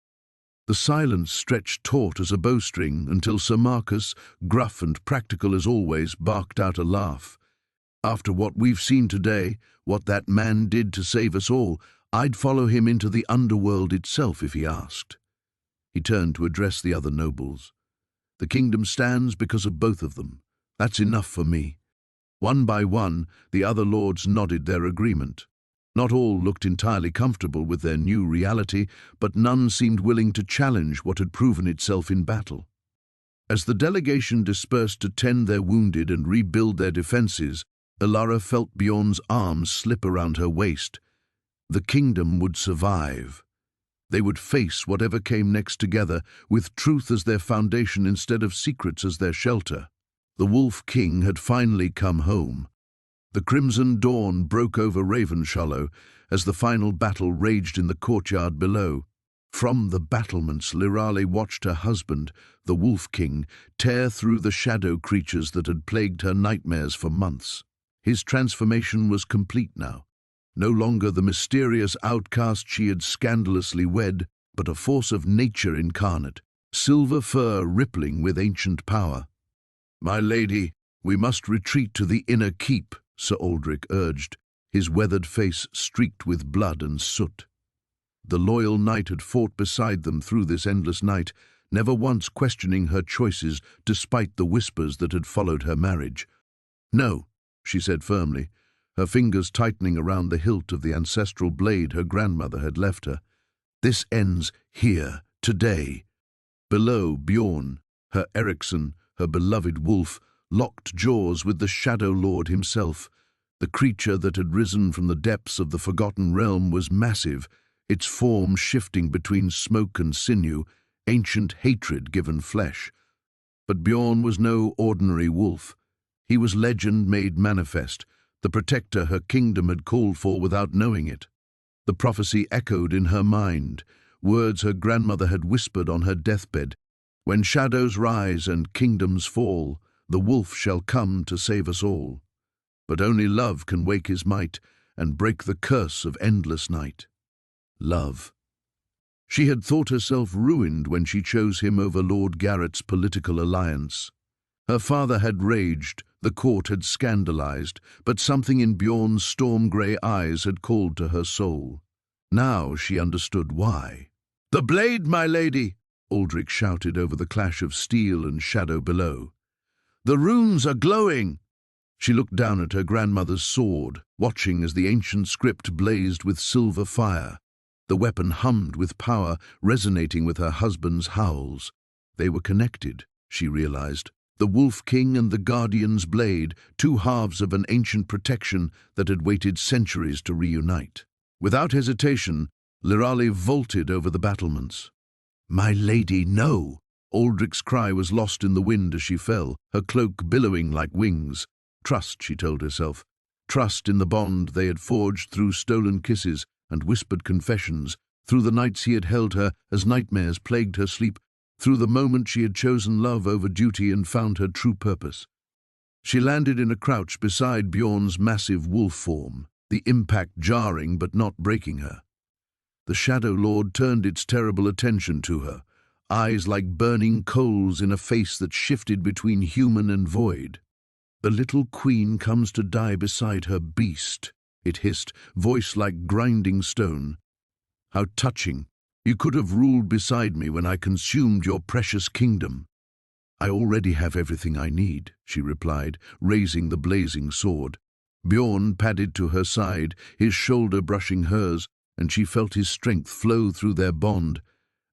The silence stretched taut as a bowstring until Sir Marcus, gruff and practical as always, barked out a laugh. "After what we've seen today, what that man did to save us all, I'd follow him into the underworld itself if he asked." He turned to address the other nobles. "The kingdom stands because of both of them. That's enough for me." One by one, the other lords nodded their agreement. Not all looked entirely comfortable with their new reality, but none seemed willing to challenge what had proven itself in battle. As the delegation dispersed to tend their wounded and rebuild their defenses, Elara felt Bjorn's arms slip around her waist. The kingdom would survive. They would face whatever came next together, with truth as their foundation instead of secrets as their shelter. The Wolf King had finally come home. The crimson dawn broke over Ravenscroft as the final battle raged in the courtyard below. From the battlements, Lirale watched her husband, the Wolf King, tear through the shadow creatures that had plagued her nightmares for months. His transformation was complete now. No longer the mysterious outcast she had scandalously wed, but a force of nature incarnate, silver fur rippling with ancient power. "My lady, we must retreat to the inner keep," Sir Aldrich urged, his weathered face streaked with blood and soot. The loyal knight had fought beside them through this endless night, never once questioning her choices despite the whispers that had followed her marriage. "No," she said firmly, her fingers tightening around the hilt of the ancestral blade her grandmother had left her. "This ends here, today." Below, Bjorn, her Erikson, her beloved wolf, locked jaws with the Shadow Lord himself. The creature that had risen from the depths of the Forgotten Realm was massive, its form shifting between smoke and sinew, ancient hatred given flesh. But Bjorn was no ordinary wolf. He was legend made manifest, the protector her kingdom had called for without knowing it. The prophecy echoed in her mind, words her grandmother had whispered on her deathbed. "When shadows rise and kingdoms fall, the wolf shall come to save us all. But only love can wake his might and break the curse of endless night." Love. She had thought herself ruined when she chose him over Lord Garrett's political alliance. Her father had raged, the court had scandalized, but something in Bjorn's storm-grey eyes had called to her soul. Now she understood why. "The blade, my lady!" Aldrich shouted over the clash of steel and shadow below. "The runes are glowing!" She looked down at her grandmother's sword, watching as the ancient script blazed with silver fire. The weapon hummed with power, resonating with her husband's howls. They were connected, she realized. The Wolf King and the Guardian's blade, two halves of an ancient protection that had waited centuries to reunite. Without hesitation, Lirale vaulted over the battlements. "My lady, no!" Aldrich's cry was lost in the wind as she fell, her cloak billowing like wings. Trust, she told herself. Trust in the bond they had forged through stolen kisses and whispered confessions, through the nights he had held her as nightmares plagued her sleep, through the moment she had chosen love over duty and found her true purpose. She landed in a crouch beside Bjorn's massive wolf form, the impact jarring but not breaking her. The Shadow Lord turned its terrible attention to her, eyes like burning coals in a face that shifted between human and void. "The little queen comes to die beside her beast," it hissed, voice like grinding stone. "How touching! You could have ruled beside me when I consumed your precious kingdom." "I already have everything I need," she replied, raising the blazing sword. Bjorn padded to her side, his shoulder brushing hers, and she felt his strength flow through their bond.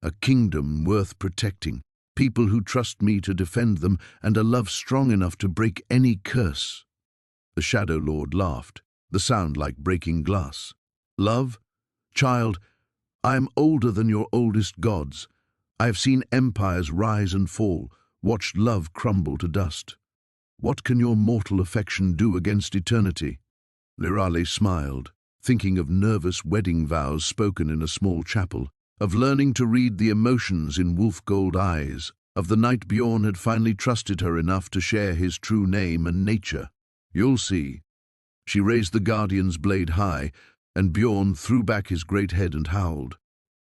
"A kingdom worth protecting, people who trust me to defend them, and a love strong enough to break any curse." The Shadow Lord laughed, the sound like breaking glass. "Love? Child, I am older than your oldest gods. I have seen empires rise and fall, watched love crumble to dust. What can your mortal affection do against eternity?" Lirale smiled, thinking of nervous wedding vows spoken in a small chapel, of learning to read the emotions in wolf-gold eyes, of the night Bjorn had finally trusted her enough to share his true name and nature. "You'll see." She raised the Guardian's blade high, and Bjorn threw back his great head and howled.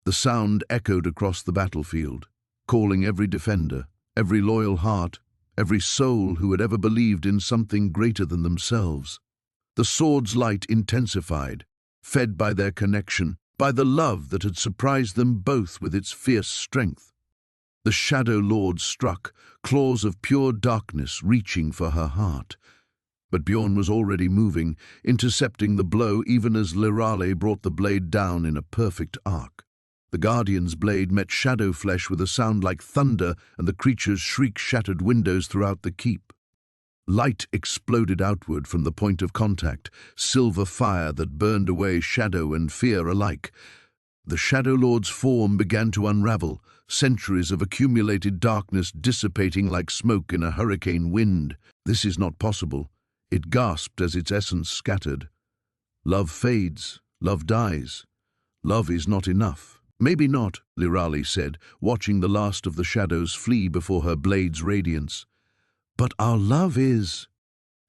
The sound echoed across the battlefield, calling every defender, every loyal heart, every soul who had ever believed in something greater than themselves. The sword's light intensified, fed by their connection, by the love that had surprised them both with its fierce strength. The Shadow Lord struck, claws of pure darkness reaching for her heart. But Bjorn was already moving, intercepting the blow even as Lirale brought the blade down in a perfect arc. The guardian's blade met shadow flesh with a sound like thunder, and the creature's shriek shattered windows throughout the keep. Light exploded outward from the point of contact, silver fire that burned away shadow and fear alike. The Shadow Lord's form began to unravel, centuries of accumulated darkness dissipating like smoke in a hurricane wind. "This is not possible," it gasped as its essence scattered. "Love fades, love dies. Love is not enough." "Maybe not," Lirali said, watching the last of the shadows flee before her blade's radiance. "But our love is."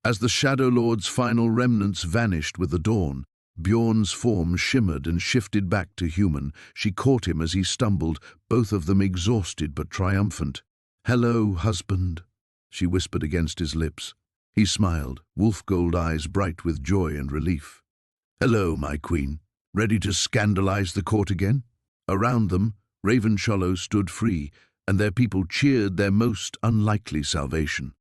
As the Shadow Lord's final remnants vanished with the dawn, Bjorn's form shimmered and shifted back to human. She caught him as he stumbled, both of them exhausted but triumphant. "Hello, husband," she whispered against his lips. He smiled, wolf-gold eyes bright with joy and relief. "Hello, my queen. Ready to scandalize the court again?" Around them, Ravenscroft stood free, and their people cheered their most unlikely salvation.